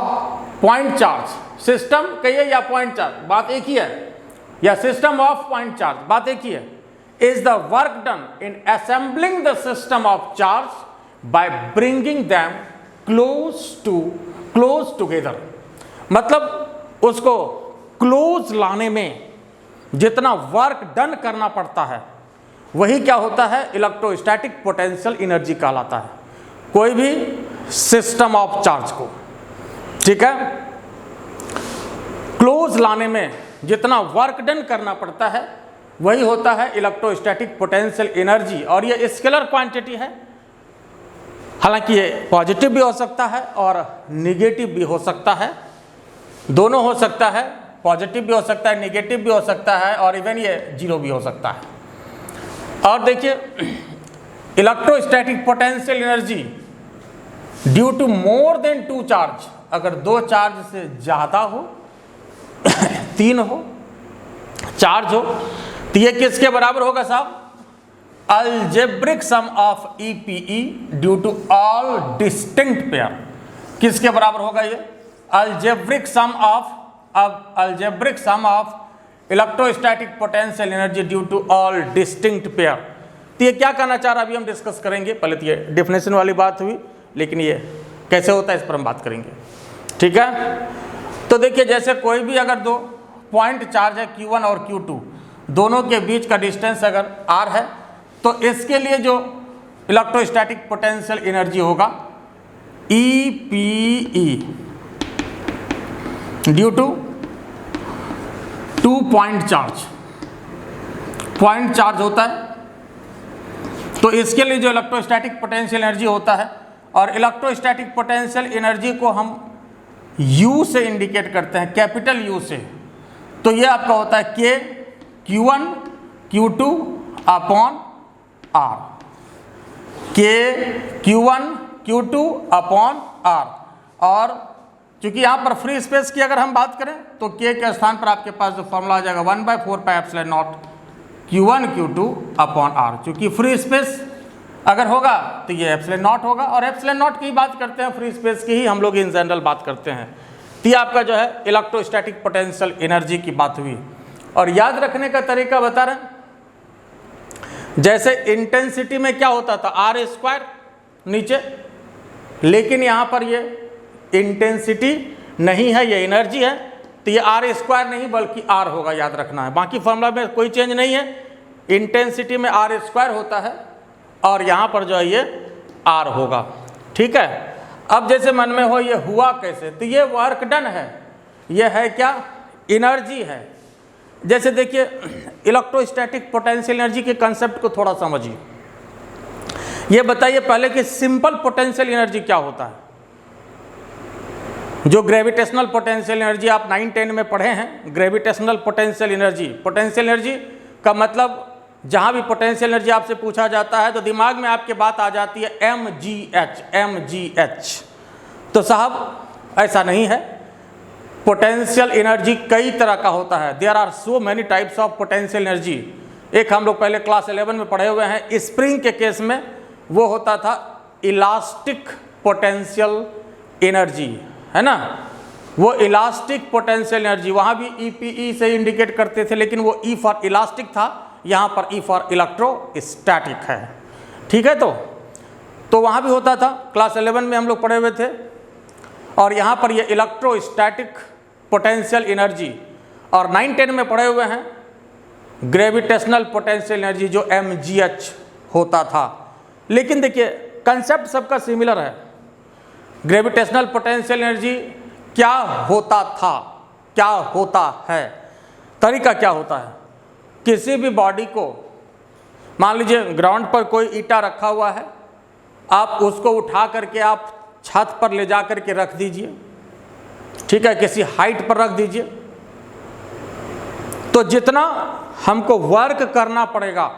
पॉइंट चार्ज, सिस्टम कहिए या पॉइंट चार्ज, बात एक ही है, या सिस्टम ऑफ पॉइंट चार्ज, बात एक ही है, is the work done in assembling the system of charge by bringing them close together. मतलब उसको क्लोज लाने में जितना वर्क डन करना पड़ता है वही क्या होता है, इलेक्ट्रोस्टैटिक पोटेंशियल एनर्जी कहलाता है, कोई भी सिस्टम ऑफ चार्ज को, ठीक है। क्लोज लाने में जितना वर्क डन करना पड़ता है वही होता है इलेक्ट्रोस्टैटिक पोटेंशियल एनर्जी। और ये स्केलर क्वांटिटी है, हालांकि ये पॉजिटिव भी हो सकता है और निगेटिव भी हो सकता है, दोनों हो सकता है, पॉजिटिव भी हो सकता है, निगेटिव भी हो सकता है, और इवन ये जीरो भी हो सकता है। और देखिए electrostatic potential energy due to more than two charge, अगर दो चार्ज से ज़्यादा हो, तीन हो, चार्ज हो, तो ये किसके बराबर होगा साहब, algebraic sum of EPE due to all distinct pair. किसके बराबर होगा ये, अलजेब्रिक सम ऑफ, अब algebraic sum of electrostatic potential energy due to all distinct pair. तो ये क्या कहना चाह रहा है अभी हम डिस्कस करेंगे। पहले तो ये डेफिनेशन वाली बात हुई, लेकिन ये कैसे होता है इस पर हम बात करेंगे, ठीक है। तो देखिए जैसे कोई भी अगर दो पॉइंट चार्ज है Q1 और Q2, दोनों के बीच का डिस्टेंस अगर R है, तो इसके लिए जो इलेक्ट्रोस्टैटिक पोटेंशियल एनर्जी होगा EPE due to two point charge, point charge होता है, तो इसके लिए जो इलेक्ट्रोस्टैटिक पोटेंशियल एनर्जी होता है, और इलेक्ट्रोस्टैटिक पोटेंशियल एनर्जी को हम U से इंडिकेट करते हैं, कैपिटल U से। तो ये आपका होता है K Q1 Q2 upon R, K Q1 Q2 upon R। और चूंकि यहाँ पर फ्री स्पेस की अगर हम बात करें तो K के स्थान पर आपके पास जो फॉर्मूला आ जाएगा 1/4 pi epsilon not Q1 Q2 upon R। चूंकि फ्री स्पेस अगर होगा तो ये एप्सिलॉन नॉट होगा, और एप्सिलॉन नॉट की बात करते हैं, फ्री स्पेस की ही हम लोग इन जनरल बात करते हैं। तो ये आपका जो है इलेक्ट्रोस्टैटिक पोटेंशियल एनर्जी की बात हुई। और याद रखने का तरीका बता रहे हैं, जैसे इंटेंसिटी में क्या होता था आर स्क्वायर नीचे, लेकिन यहाँ पर ये इंटेंसिटी नहीं है, ये एनर्जी है, तो ये आर स्क्वायर नहीं बल्कि आर होगा, याद रखना है। बाकी फॉर्मूला में कोई चेंज नहीं है, इंटेंसिटी में आर स्क्वायर होता है और यहाँ पर जो है ये आर होगा। ठीक है, अब जैसे मन में हो ये हुआ कैसे, तो ये वर्क डन है, ये है क्या, एनर्जी है। जैसे देखिए इलेक्ट्रोस्टैटिक पोटेंशियल एनर्जी के कंसेप्ट को थोड़ा समझिए। ये बताइए पहले कि सिंपल पोटेंशियल एनर्जी क्या होता है। जो ग्रेविटेशनल पोटेंशियल एनर्जी आप 9-10 में पढ़े हैं, ग्रेविटेशनल पोटेंशियल एनर्जी का मतलब जहाँ भी पोटेंशियल एनर्जी आपसे पूछा जाता है तो दिमाग में आपके बात आ जाती है mgh। तो साहब ऐसा नहीं है, पोटेंशियल एनर्जी कई तरह का होता है। There are so many types of potential energy. एक हम लोग पहले क्लास 11 में पढ़े हुए हैं, स्प्रिंग के केस में वो होता था इलास्टिक पोटेंशियल एनर्जी, है ना। वो इलास्टिक पोटेंशियल एनर्जी वहाँ भी EPE से इंडिकेट करते थे, लेकिन वो E फॉर इलास्टिक था, यहाँ पर E फॉर इलेक्ट्रोस्टैटिक है। ठीक है, तो वहाँ भी होता था, क्लास 11 में हम लोग पढ़े हुए थे। और यहाँ पर ये इलेक्ट्रोस्टैटिक पोटेंशियल एनर्जी, और 9-10 में पढ़े हुए हैं ग्रेविटेशनल पोटेंशियल एनर्जी जो mgh होता था। लेकिन देखिए कंसेप्ट सबका सिमिलर है। ग्रेविटेशनल पोटेंशियल एनर्जी क्या होता था, क्या होता है, तरीका क्या होता है। किसी भी बॉडी को, मान लीजिए ग्राउंड पर कोई ईंटा रखा हुआ है, आप उसको उठा करके आप छत पर ले जा करके रख दीजिए, ठीक है, किसी हाइट पर रख दीजिए, तो जितना हमको वर्क करना पड़ेगा,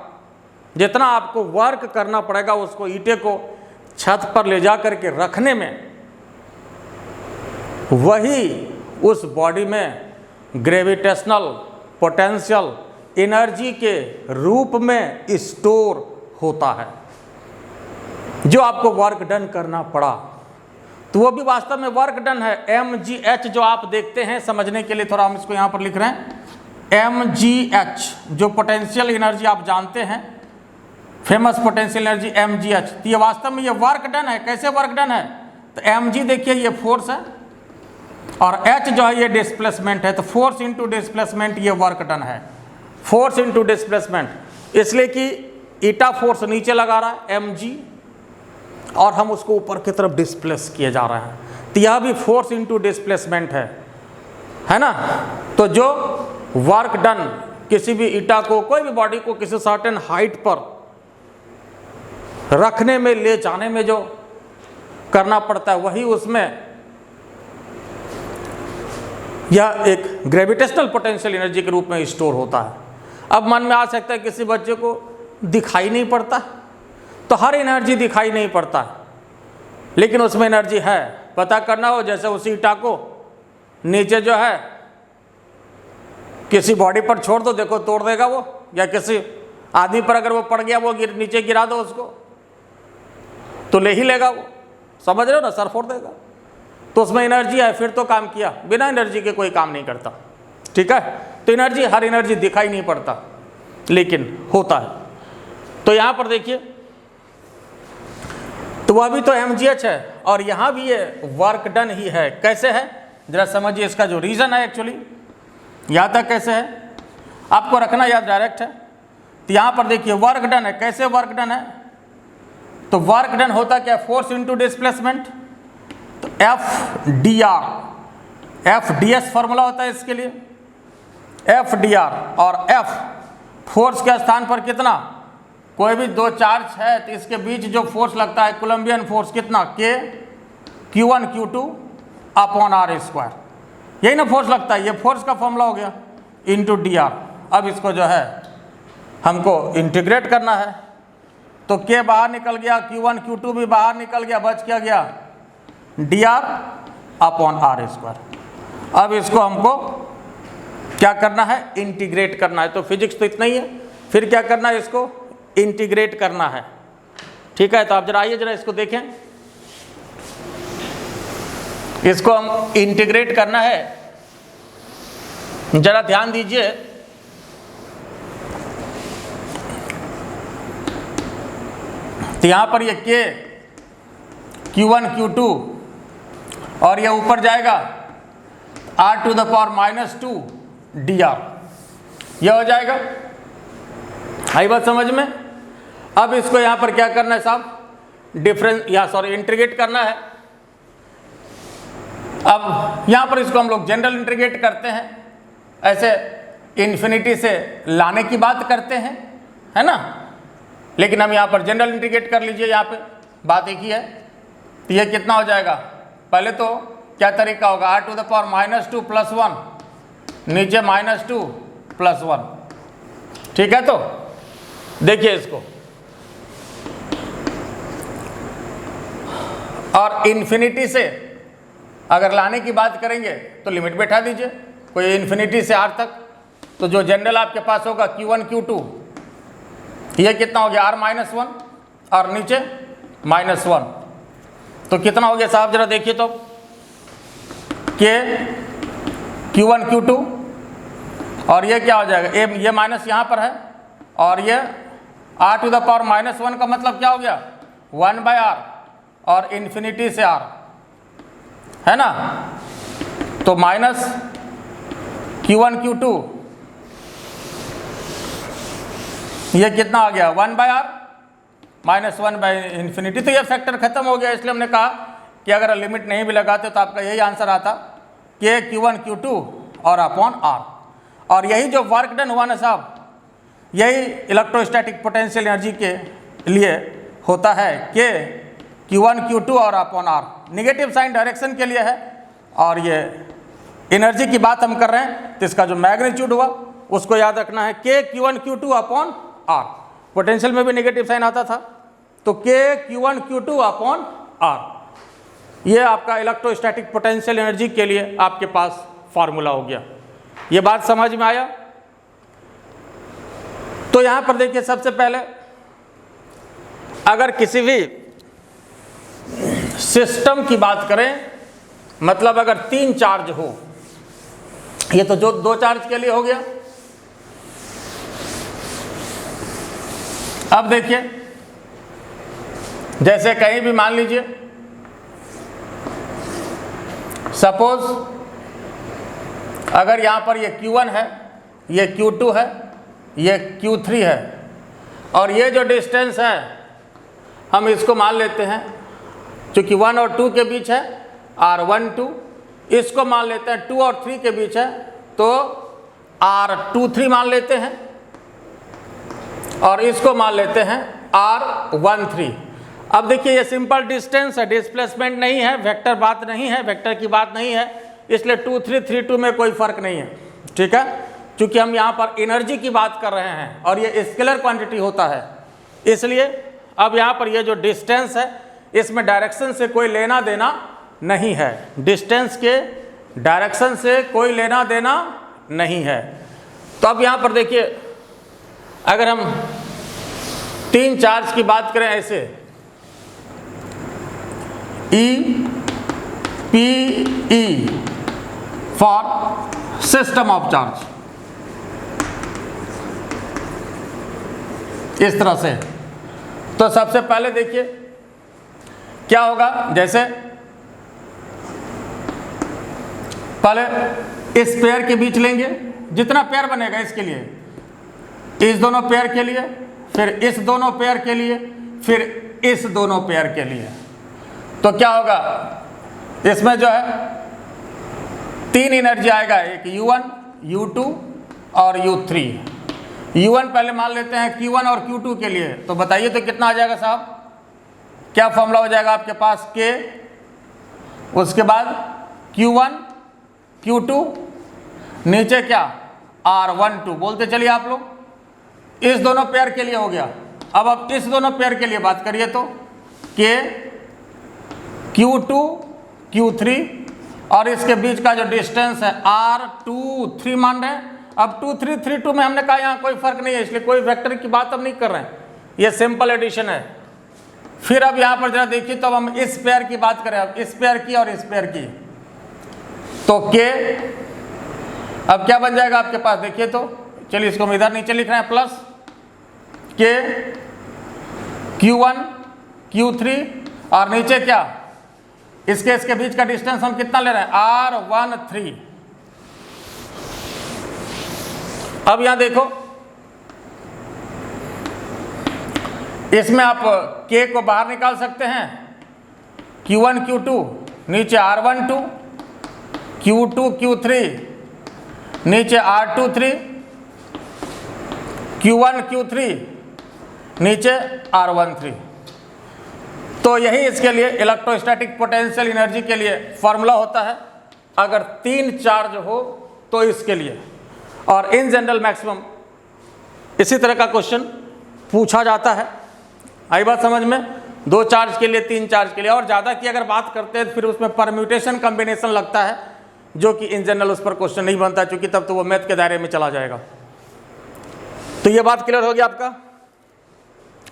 जितना आपको वर्क करना पड़ेगा उसको ईंटे को छत पर ले जा करके रखने में, वही उस बॉडी में ग्रेविटेशनल पोटेंशियल एनर्जी के रूप में स्टोर होता है। जो आपको वर्क डन करना पड़ा तो वो भी वास्तव में वर्क डन है। mgh जो आप देखते हैं, समझने के लिए थोड़ा हम इसको यहाँ पर लिख रहे हैं, mgh जो पोटेंशियल एनर्जी आप जानते हैं, फेमस पोटेंशियल एनर्जी mgh, तो ये वास्तव में ये वर्क डन है। कैसे वर्क डन है, तो mg देखिए ये फोर्स है और h जो है ये डिस्प्लेसमेंट है, तो फोर्स इंटू डिस्प्लेसमेंट ये वर्क डन है, फोर्स इंटू डिस्प्लेसमेंट। इसलिए कि ईटा फोर्स नीचे लगा रहा है mg और हम उसको ऊपर की तरफ डिस्प्लेस किए जा रहे हैं, तो यह भी फोर्स इंटू डिस्प्लेसमेंट है ना। तो जो वर्क डन किसी भी ईटा को, कोई भी बॉडी को किसी सर्टेन हाइट पर रखने में, ले जाने में जो करना पड़ता है, वही उसमें यह एक ग्रेविटेशनल पोटेंशियल एनर्जी के रूप में स्टोर होता है। अब मन में आ सकता है किसी बच्चे को दिखाई नहीं पड़ता, तो हर एनर्जी दिखाई नहीं पड़ता, लेकिन उसमें एनर्जी है। पता करना हो, जैसे उसी ईटा को नीचे जो है किसी बॉडी पर छोड़ दो, देखो तोड़ देगा वो, या किसी आदमी पर अगर वो पड़ गया, वो नीचे गिरा दो उसको, तो ले ही लेगा वो, समझ रहे हो ना, सर फोड़ देगा। तो उसमें एनर्जी है, फिर तो काम किया। बिना एनर्जी के कोई काम नहीं करता, ठीक है। तो एनर्जी, हर एनर्जी दिखाई नहीं पड़ता, लेकिन होता है। तो यहाँ पर देखिए, तो वह भी तो mgh है और यहाँ भी ये वर्क डन ही है। कैसे है जरा समझिए, इसका जो रीज़न है एक्चुअली यहाँ तक कैसे है आपको रखना याद, डायरेक्ट है। तो यहाँ पर देखिए वर्क डन है। कैसे वर्क डन है, तो वर्क डन होता क्या, फोर्स इंटू डिस्प्लेसमेंट। तो FDR फॉर्मूला होता है इसके लिए, FDR, और F फोर्स के स्थान पर कितना, कोई भी दो चार्ज है तो इसके बीच जो फोर्स लगता है, कोलम्बियन फोर्स कितना, K Q1 Q2 upon R², यही ना फोर्स लगता है। ये फोर्स का फॉर्मूला हो गया, इंटू DR। अब इसको जो है हमको इंटीग्रेट करना है, तो K बाहर निकल गया, Q1 Q2 भी बाहर निकल गया, बच क्या गया, DR अपॉन R²। अब इसको हमको क्या करना है, इंटीग्रेट करना है। तो फिजिक्स तो इतना ही है, फिर क्या करना है, इसको इंटीग्रेट करना है, ठीक है। तो आप जरा आइए, जरा इसको देखें, इसको हम इंटीग्रेट करना है, जरा ध्यान दीजिए। तो यहाँ पर ये K Q1 Q2 और ये ऊपर जाएगा r⁻⁻2 dr, यह हो जाएगा। आई बात समझ में? अब इसको यहाँ पर क्या करना है साहब, इंटीग्रेट करना है। अब यहाँ पर इसको हम लोग जनरल इंटीग्रेट करते हैं, ऐसे इन्फिनिटी से लाने की बात करते हैं, है ना। लेकिन हम यहाँ पर जनरल इंटीग्रेट कर लीजिए, यहाँ पे बात एक ही है। तो ये कितना हो जाएगा, पहले तो क्या तरीका होगा, r⁻⁻2 + 1, नीचे -2 + 1, ठीक है। तो देखिए इसको, और इन्फिनिटी से अगर लाने की बात करेंगे तो लिमिट बैठा दीजिए, कोई इन्फिनिटी से r तक। तो जो जनरल आपके पास होगा Q1 Q2, ये कितना हो गया r-1 और नीचे -1, तो कितना हो गया साहब, जरा देखिए तो, K Q1 Q2 और ये क्या हो जाएगा, ये माइनस यहाँ पर है, और ये r⁻⁻1 का मतलब क्या हो गया, 1/r और इन्फिनिटी से r, है ना। तो माइनस Q1 Q2 ये कितना आ गया, 1/r -1/∞। तो ये फैक्टर खत्म हो गया। इसलिए हमने कहा कि अगर लिमिट नहीं भी लगाते तो आपका यही आंसर आता, K Q1 Q2 और अपॉन r। और यही जो वर्क डन हुआ ना साहब, यही इलेक्ट्रोस्टैटिक पोटेंशियल एनर्जी के लिए होता है, K Q1 Q2 और upon r। Negative sign direction के लिए है, और ये एनर्जी की बात हम कर रहे हैं, तो इसका जो मैग्नीट्यूड हुआ उसको याद रखना है, K Q1 Q2 upon r। Potential में भी नेगेटिव साइन आता था, तो K Q1 Q2 upon r, ये आपका इलेक्ट्रोस्टैटिक पोटेंशियल एनर्जी के लिए आपके पास फार्मूला हो गया। ये बात समझ में आया? तो यहां पर देखिए, सबसे पहले अगर किसी भी सिस्टम की बात करें, मतलब अगर 3 चार्ज हो, ये तो जो 2 चार्ज के लिए हो गया। अब देखिए, जैसे कहीं भी मान लीजिए, सपोज अगर यहां पर ये Q1 है, ये Q2 है, ये Q3 है, और ये जो डिस्टेंस है हम इसको मान लेते हैं, चूंकि 1 और 2 के बीच है r12, इसको मान लेते हैं 2 और 3 के बीच है तो r23 मान लेते हैं, और इसको मान लेते हैं r13। अब देखिए, ये सिंपल डिस्टेंस है, डिस्प्लेसमेंट नहीं है, वेक्टर बात नहीं है, वेक्टर की बात नहीं है, इसलिए 2 3 3 2 में कोई फर्क नहीं है, ठीक है। क्योंकि हम यहाँ पर एनर्जी की बात कर रहे हैं और ये स्केलर क्वांटिटी होता है, इसलिए अब यहाँ पर ये जो डिस्टेंस है इसमें डायरेक्शन से कोई लेना देना नहीं है, डिस्टेंस के डायरेक्शन से कोई लेना देना नहीं है। तो अब यहाँ पर देखिए, अगर हम 3 चार्ज की बात करें ऐसे, E P E for system of charge, इस तरह से, तो सबसे पहले देखिए क्या होगा, जैसे पहले इस पेयर के बीच लेंगे, जितना पेयर बनेगा इसके लिए, इस दोनों पेयर के लिए, फिर इस दोनों पेयर के लिए, फिर इस दोनों पेयर के लिए, तो क्या होगा, इसमें जो है 3 एनर्जी आएगा, एक U1 U2 और U3। U1 pहले मान लेते हैं Q1 और Q2 के लिए, तो बताइए तो कितना आ जाएगा साहब, क्या फॉर्मूला हो जाएगा आपके पास, K, उसके बाद Q1 Q2, नीचे क्या R12, बोलते चलिए आप लोग, इस दोनों पेयर के लिए हो गया। अब इस दोनों पेयर के लिए बात करिए तो K Q2 Q3, और इसके बीच का जो डिस्टेंस है R23 मान रहे हैं। अब 2 3 3 2 में हमने कहा यहाँ कोई फर्क नहीं है, इसलिए कोई वेक्टर की बात हम नहीं कर रहे हैं, ये सिंपल एडिशन है। फिर अब यहाँ पर जरा देखिए, तो अब हम इस पेयर की बात करें, अब इस पेयर की और इस पेयर की, तो K अब क्या बन जाएगा आपके पास, देखिए तो, चलिए इसको हम इधर नीचे लिख रहे हैं, प्लस K Q1 Q3 और नीचे क्या, इसके बीच का डिस्टेंस हम कितना ले रहे हैं, R13। अब यहां देखो, इसमें आप K को बाहर निकाल सकते हैं, Q1 Q2 नीचे R12, Q2 Q3 नीचे R23, Q1 Q3 नीचे R13। तो यही इसके लिए इलेक्ट्रोस्टैटिक पोटेंशियल एनर्जी के लिए फॉर्मूला होता है अगर 3 चार्ज हो तो इसके लिए। और इन जनरल मैक्सिमम इसी तरह का क्वेश्चन पूछा जाता है। आई बात समझ में, 2 चार्ज के लिए, 3 चार्ज के लिए, और ज़्यादा की अगर बात करते हैं फिर उसमें परम्यूटेशन कॉम्बिनेशन लगता है, जो कि इन जनरल उस पर क्वेश्चन नहीं बनता, क्योंकि तब तो वो मैथ के दायरे में चला जाएगा। तो ये बात क्लियर हो गया आपका,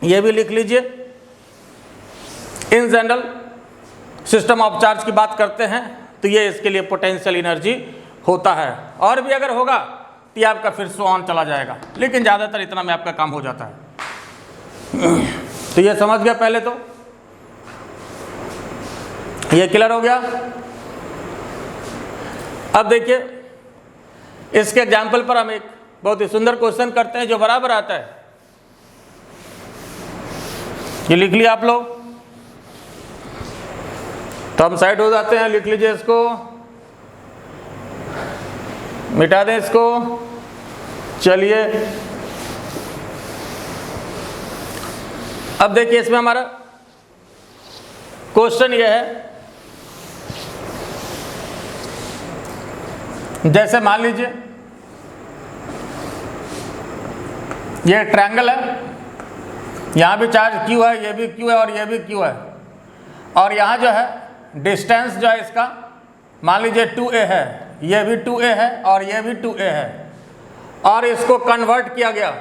ये भी लिख लीजिए। In general system of charge की बात करते हैं तो ये इसके लिए पोटेंशियल एनर्जी होता है। और भी अगर होगा तो ये आपका फिर सो ऑन चला जाएगा, लेकिन ज़्यादातर इतना में आपका काम हो जाता है। तो ये समझ गया पहले, तो ये क्लियर हो गया। अब देखिए, इसके एग्जाम्पल पर हम एक बहुत ही सुंदर क्वेश्चन करते हैं जो बराबर आता है। ये लिख लिया आप लोग, तो हम साइड हो जाते हैं, लिख लीजिए इसको, मिटा दें इसको। चलिए अब देखिए, इसमें हमारा क्वेश्चन ये है, जैसे मान लीजिए ये ट्रायंगल है, यहाँ भी चार्ज Q है, ये भी Q है और ये भी Q है, और यहाँ जो है डिस्टेंस जो है इसका मान लीजिए 2a है, ये भी 2a है और ये भी 2a है, और इसको कन्वर्ट किया गया,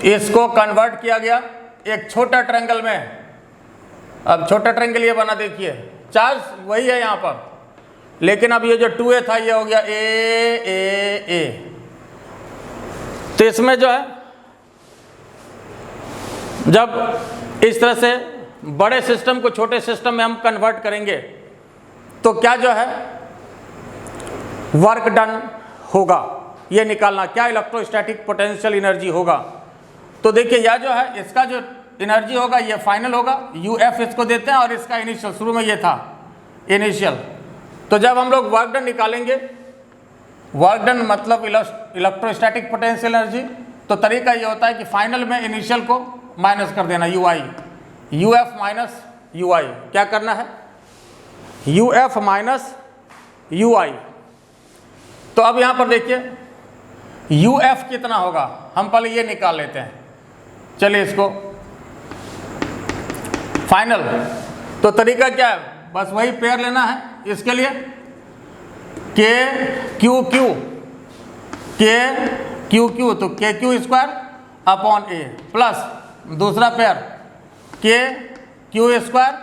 इसको कन्वर्ट किया गया एक छोटा ट्रायंगल में। अब छोटा ट्रायंगल ये बना, देखिए चार्ज वही है यहाँ पर, लेकिन अब ये जो 2a था ये हो गया a। तो इसमें जो है जब इस तरह से बड़े सिस्टम को छोटे सिस्टम में हम कन्वर्ट करेंगे तो क्या जो है वर्क डन होगा, ये निकालना, क्या इलेक्ट्रोस्टैटिक पोटेंशियल एनर्जी होगा। तो देखिए यह जो है इसका जो एनर्जी होगा ये फाइनल होगा, UF इसको देते हैं, और इसका इनिशियल, शुरू में ये था इनिशियल। तो जब हम लोग वर्क डन निकालेंगे, वर्क डन मतलब इलेक्ट्रोस्टैटिक पोटेंशियल एनर्जी, तो तरीका ये होता है कि फाइनल में इनिशियल को माइनस कर देना, UF माइनस UI। क्या करना है, UF माइनस UI। तो अब यहाँ पर देखिए UF कितना होगा, हम पहले ये निकाल लेते हैं। चलिए इसको फाइनल, तो तरीका क्या है, बस वही पेयर लेना है इसके लिए, KQQ, तो KQ square upon A, plus दूसरा pair KQ square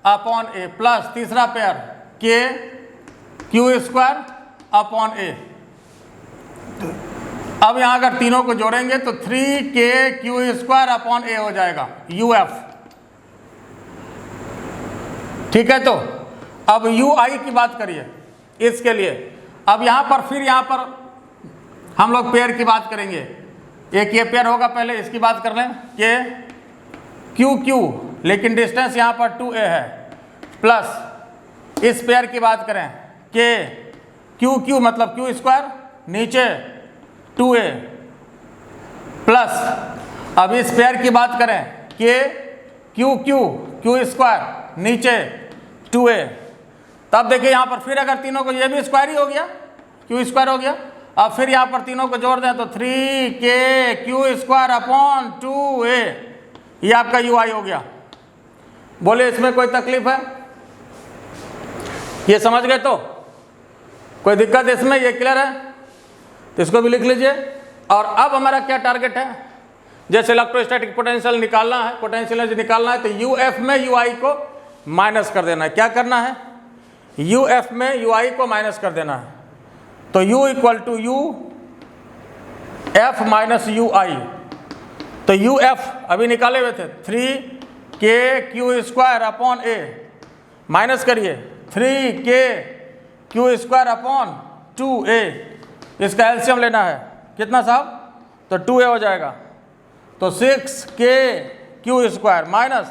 upon A, plus तीसरा pair KQ square upon A। अब यहाँ अगर तीनों को जोड़ेंगे तो 3KQ स्क्वायर अपॉन A हो जाएगा, UF। ठीक है, तो अब UI की बात करिए इसके लिए। अब यहाँ पर फिर यहाँ पर हम लोग पेयर की बात करेंगे, एक ये पेयर होगा, पहले इसकी बात कर लें, KQQ, लेकिन डिस्टेंस यहाँ पर 2a है, प्लस इस पेयर की बात करें KQQ मतलब Q स्क्वायर नीचे 2a, प्लस अब इस पेयर की बात करें KQQ Q स्क्वायर नीचे 2a। तब देखिए यहाँ पर फिर अगर तीनों को, ये भी स्क्वायर ही हो गया, Q स्क्वायर हो गया, अब फिर यहाँ पर तीनों को जोड़ दें तो 3KQ स्क्वायर अपॉन 2a, ये आपका UI हो गया। बोले इसमें कोई तकलीफ है, ये समझ गए? तो कोई दिक्कत इसमें, ये क्लियर है? तो इसको भी लिख लीजिए। और अब हमारा क्या टारगेट है, जैसे इलेक्ट्रोस्टैटिक पोटेंशियल निकालना है, पोटेंशियल एनर्जी निकालना है, तो UF में UI को माइनस कर देना है। क्या करना है, UF में UI को माइनस कर देना है। तो U equal to UF minus UI। तो UF अभी निकाले हुए थे K Q square upon a, minus करिए 3 के क्यू स्क्वायर अपॉन 2a, इसका एलसीएम लेना है कितना साहब, तो 2a हो जाएगा, तो 6 के क्यू स्क्वायर माइनस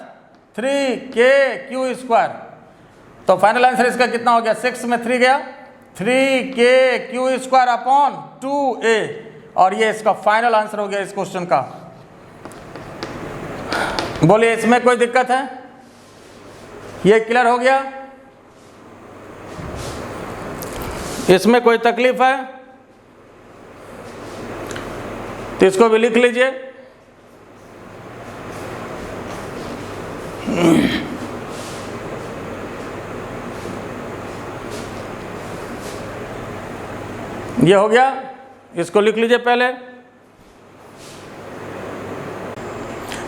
3 के क्यू स्क्वायर, तो फाइनल आंसर इसका कितना हो गया, 6 में 3 गया, 3 के क्यू स्क्वायर अपॉन 2a, और ये इसका फाइनल आंसर हो गया इस क्वेश्चन का। बोलिए इसमें कोई दिक्कत है, ये क्लियर हो गया, इसमें कोई तकलीफ है तो इसको भी लिख लीजिए। ये हो गया, इसको लिख लीजिए पहले।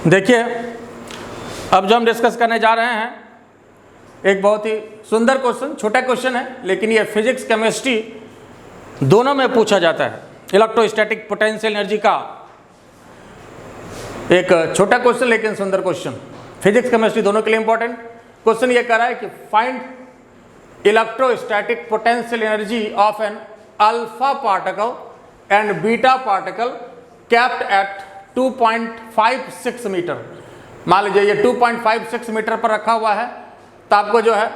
देखिए अब जो हम डिस्कस करने जा रहे हैं एक बहुत ही सुंदर क्वेश्चन, छोटा क्वेश्चन है लेकिन ये फिजिक्स केमिस्ट्री दोनों में पूछा जाता है। इलेक्ट्रोस्टैटिक पोटेंशियल एनर्जी का एक छोटा क्वेश्चन लेकिन सुंदर क्वेश्चन, फिजिक्स केमिस्ट्री दोनों के लिए इंपॉर्टेंट क्वेश्चन। ये कह रहा है कि find electrostatic potential energy of an alpha particle and beta particle capped at 2.56 metre. मान लीजिए ये 2.56 मीटर पर रखा हुआ है, तो आपको जो है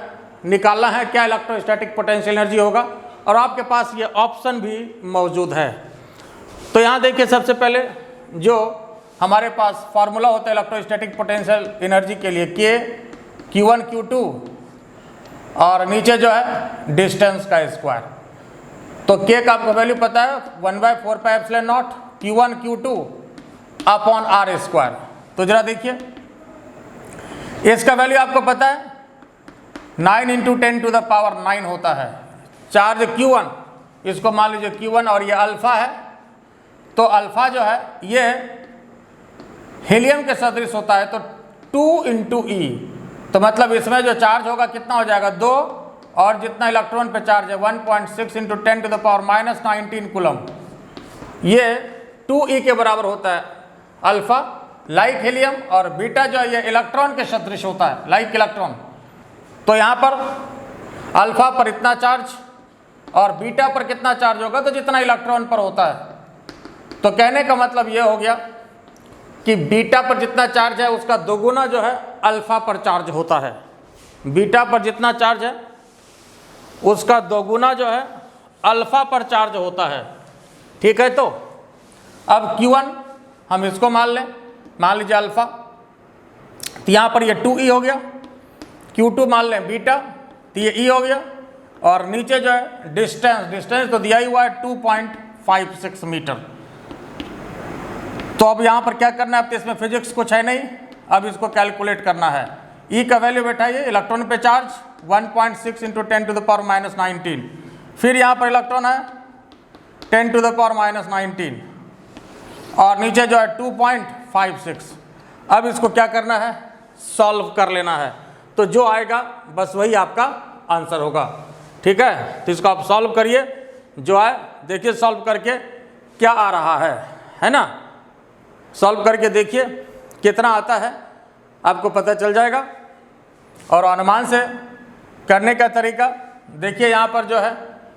निकालना है क्या इलेक्ट्रोस्टैटिक पोटेंशियल एनर्जी होगा, और आपके पास ये ऑप्शन भी मौजूद है। तो यहाँ देखिए सबसे पहले जो हमारे पास फार्मूला होता है इलेक्ट्रोस्टैटिक पोटेंशियल एनर्जी के लिए, के Q1 Q2 और नीचे जो है डिस्टेंस का स्क्वायर। तो के का आपको वैल्यू पता है 1/4πε0 Q1 Q2 upon are square. तो जरा देखिए इसका वैल्यू आपको पता है 9 × 10⁹ होता है। चार्ज Q1, इसको मान लीजिए Q1 और ये अल्फा है, तो अल्फा जो है ये हीलियम के सदृश होता है, तो 2 × E, तो मतलब इसमें जो चार्ज होगा कितना हो जाएगा 2, और जितना इलेक्ट्रॉन पे चार्ज है 1.6 × 10⁻⁻19 कूलम, ये 2E के बराबर होता है अल्फा लाइक हीलियम, और बीटा जो है ये इलेक्ट्रॉन के सदृश होता है लाइक इलेक्ट्रॉन। तो यहाँ पर अल्फा पर इतना चार्ज और बीटा पर कितना चार्ज होगा, तो जितना इलेक्ट्रॉन पर होता है। तो कहने का मतलब ये हो गया कि बीटा पर जितना चार्ज है उसका दोगुना जो है अल्फा पर चार्ज होता है। बीटा पर जितना चार्ज है उसका दोगुना जो है अल्फा पर चार्ज होता है, ठीक है। तो अब Q1 हम इसको मान लें, मान लीजिए अल्फा, तो यहाँ पर ये 2E हो गया, Q2 मान लें बीटा, तो ये E हो गया, और नीचे जो है डिस्टेंस तो दिया ही हुआ है 2.56 मीटर। तो अब यहाँ पर क्या करना है, अब तो इसमें फिजिक्स कुछ है नहीं, अब इसको कैलकुलेट करना है। E का वैल्यू बैठाइए, इलेक्ट्रॉन पे चार्ज 1.6 × 10⁻⁻19, फिर यहाँ पर इलेक्ट्रॉन है 10⁻⁻19, और नीचे जो है 2.56। अब इसको क्या करना है, सॉल्व कर लेना है, तो जो आएगा बस वही आपका आंसर होगा, ठीक है। तो इसको आप सॉल्व करिए, जो है देखिए सॉल्व करके क्या आ रहा है ना। सॉल्व करके देखिए कितना आता है, आपको पता चल जाएगा। और अनुमान से करने का तरीका देखिए, यहाँ पर जो है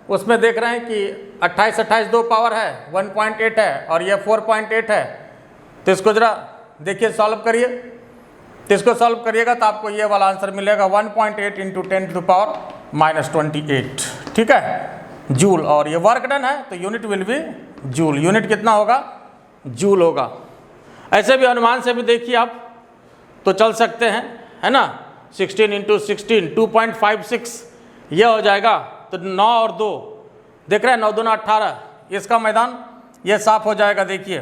उसमें देख रहे हैं कि 28 दो पावर है, 1.8 है, और ये 4.8 है। तो इसको जरा देखिए सॉल्व करिए, तो इसको सॉल्व करिएगा तो आपको ये वाला आंसर मिलेगा 1.8 × 10⁻28, ठीक है, जूल। और ये वर्क डन है तो unit will be joule, unit कितना होगा, जूल होगा। ऐसे भी अनुमान से भी देखिए आप तो चल सकते हैं, है ना। 16 × 16 2.56 ये हो जाएगा, तो 9 और 2 देख रहे हैं, 9 दूना 18, इसका मैदान ये साफ हो जाएगा, देखिए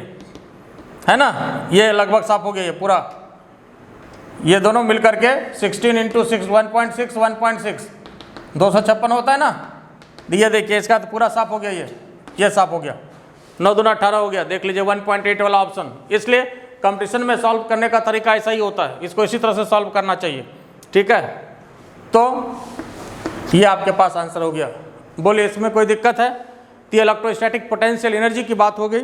है ना, ये लगभग साफ हो गया ये पूरा। ये दोनों मिलकर के 16 × 6 1.6 256 होता है ना, ये देखिए इसका तो पूरा साफ हो गया, ये साफ हो गया, 9 दूना 18 हो गया, देख लीजिए 1.8 वाला ऑप्शन। इसलिए कंपटीशन में सॉल्व करने का तरीका ऐसा ही होता है, इसको इसी तरह से सॉल्व करना चाहिए, ठीक है। तो ये आपके पास आंसर हो गया। बोलिए इसमें कोई दिक्कत है, तो इलेक्ट्रोस्टैटिक पोटेंशियल एनर्जी की बात हो गई।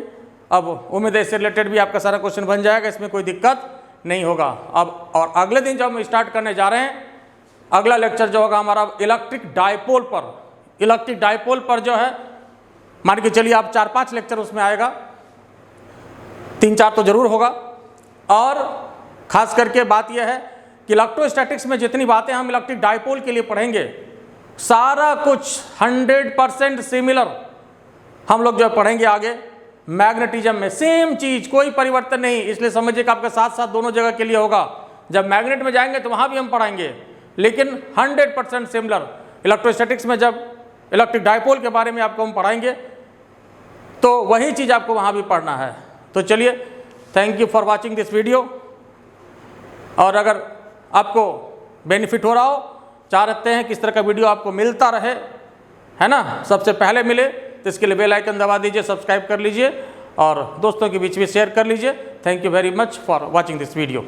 अब उम्मीद है इससे रिलेटेड भी आपका सारा क्वेश्चन बन जाएगा, इसमें कोई दिक्कत नहीं होगा। अब और अगले दिन जब हम स्टार्ट करने जा रहे हैं, अगला लेक्चर जो होगा हमारा इलेक्ट्रिक डायपोल पर। इलेक्ट्रिक डायपोल पर जो है मान के चलिए आप 4-5 लेक्चर उसमें आएगा, 3-4 तो जरूर होगा। और खास करके बात यह है कि इलेक्ट्रोस्टैटिक्स में जितनी बातें हम इलेक्ट्रिक डायपोल के लिए पढ़ेंगे, सारा कुछ 100% सिमिलर हम लोग जो पढ़ेंगे आगे। मैग्नेटिज्म में सेम चीज, कोई परिवर्तन नहीं, इसलिए समझिए कि आपका साथ साथ दोनों जगह के लिए होगा। जब मैग्नेट में जाएंगे तो वहां भी हम पढ़ाएंगे, लेकिन 100% सिमिलर। इलेक्ट्रोस्टैटिक्स में जब इलेक्ट्रिक डायपोल के बारे में आपको हम पढ़ाएंगे तो वही चीज आपको वहां भी पढ़ना है। तो चलिए, thank you for watching this video. और अगर आपको बेनिफिट हो रहा हो, चाहते हैं किस तरह का वीडियो आपको मिलता रहे, है ना, सबसे पहले मिले, तो इसके लिए बेल आइकन दबा दीजिए, सब्सक्राइब कर लीजिए और दोस्तों के बीच में शेयर कर लीजिए। Thank you very much for watching this video.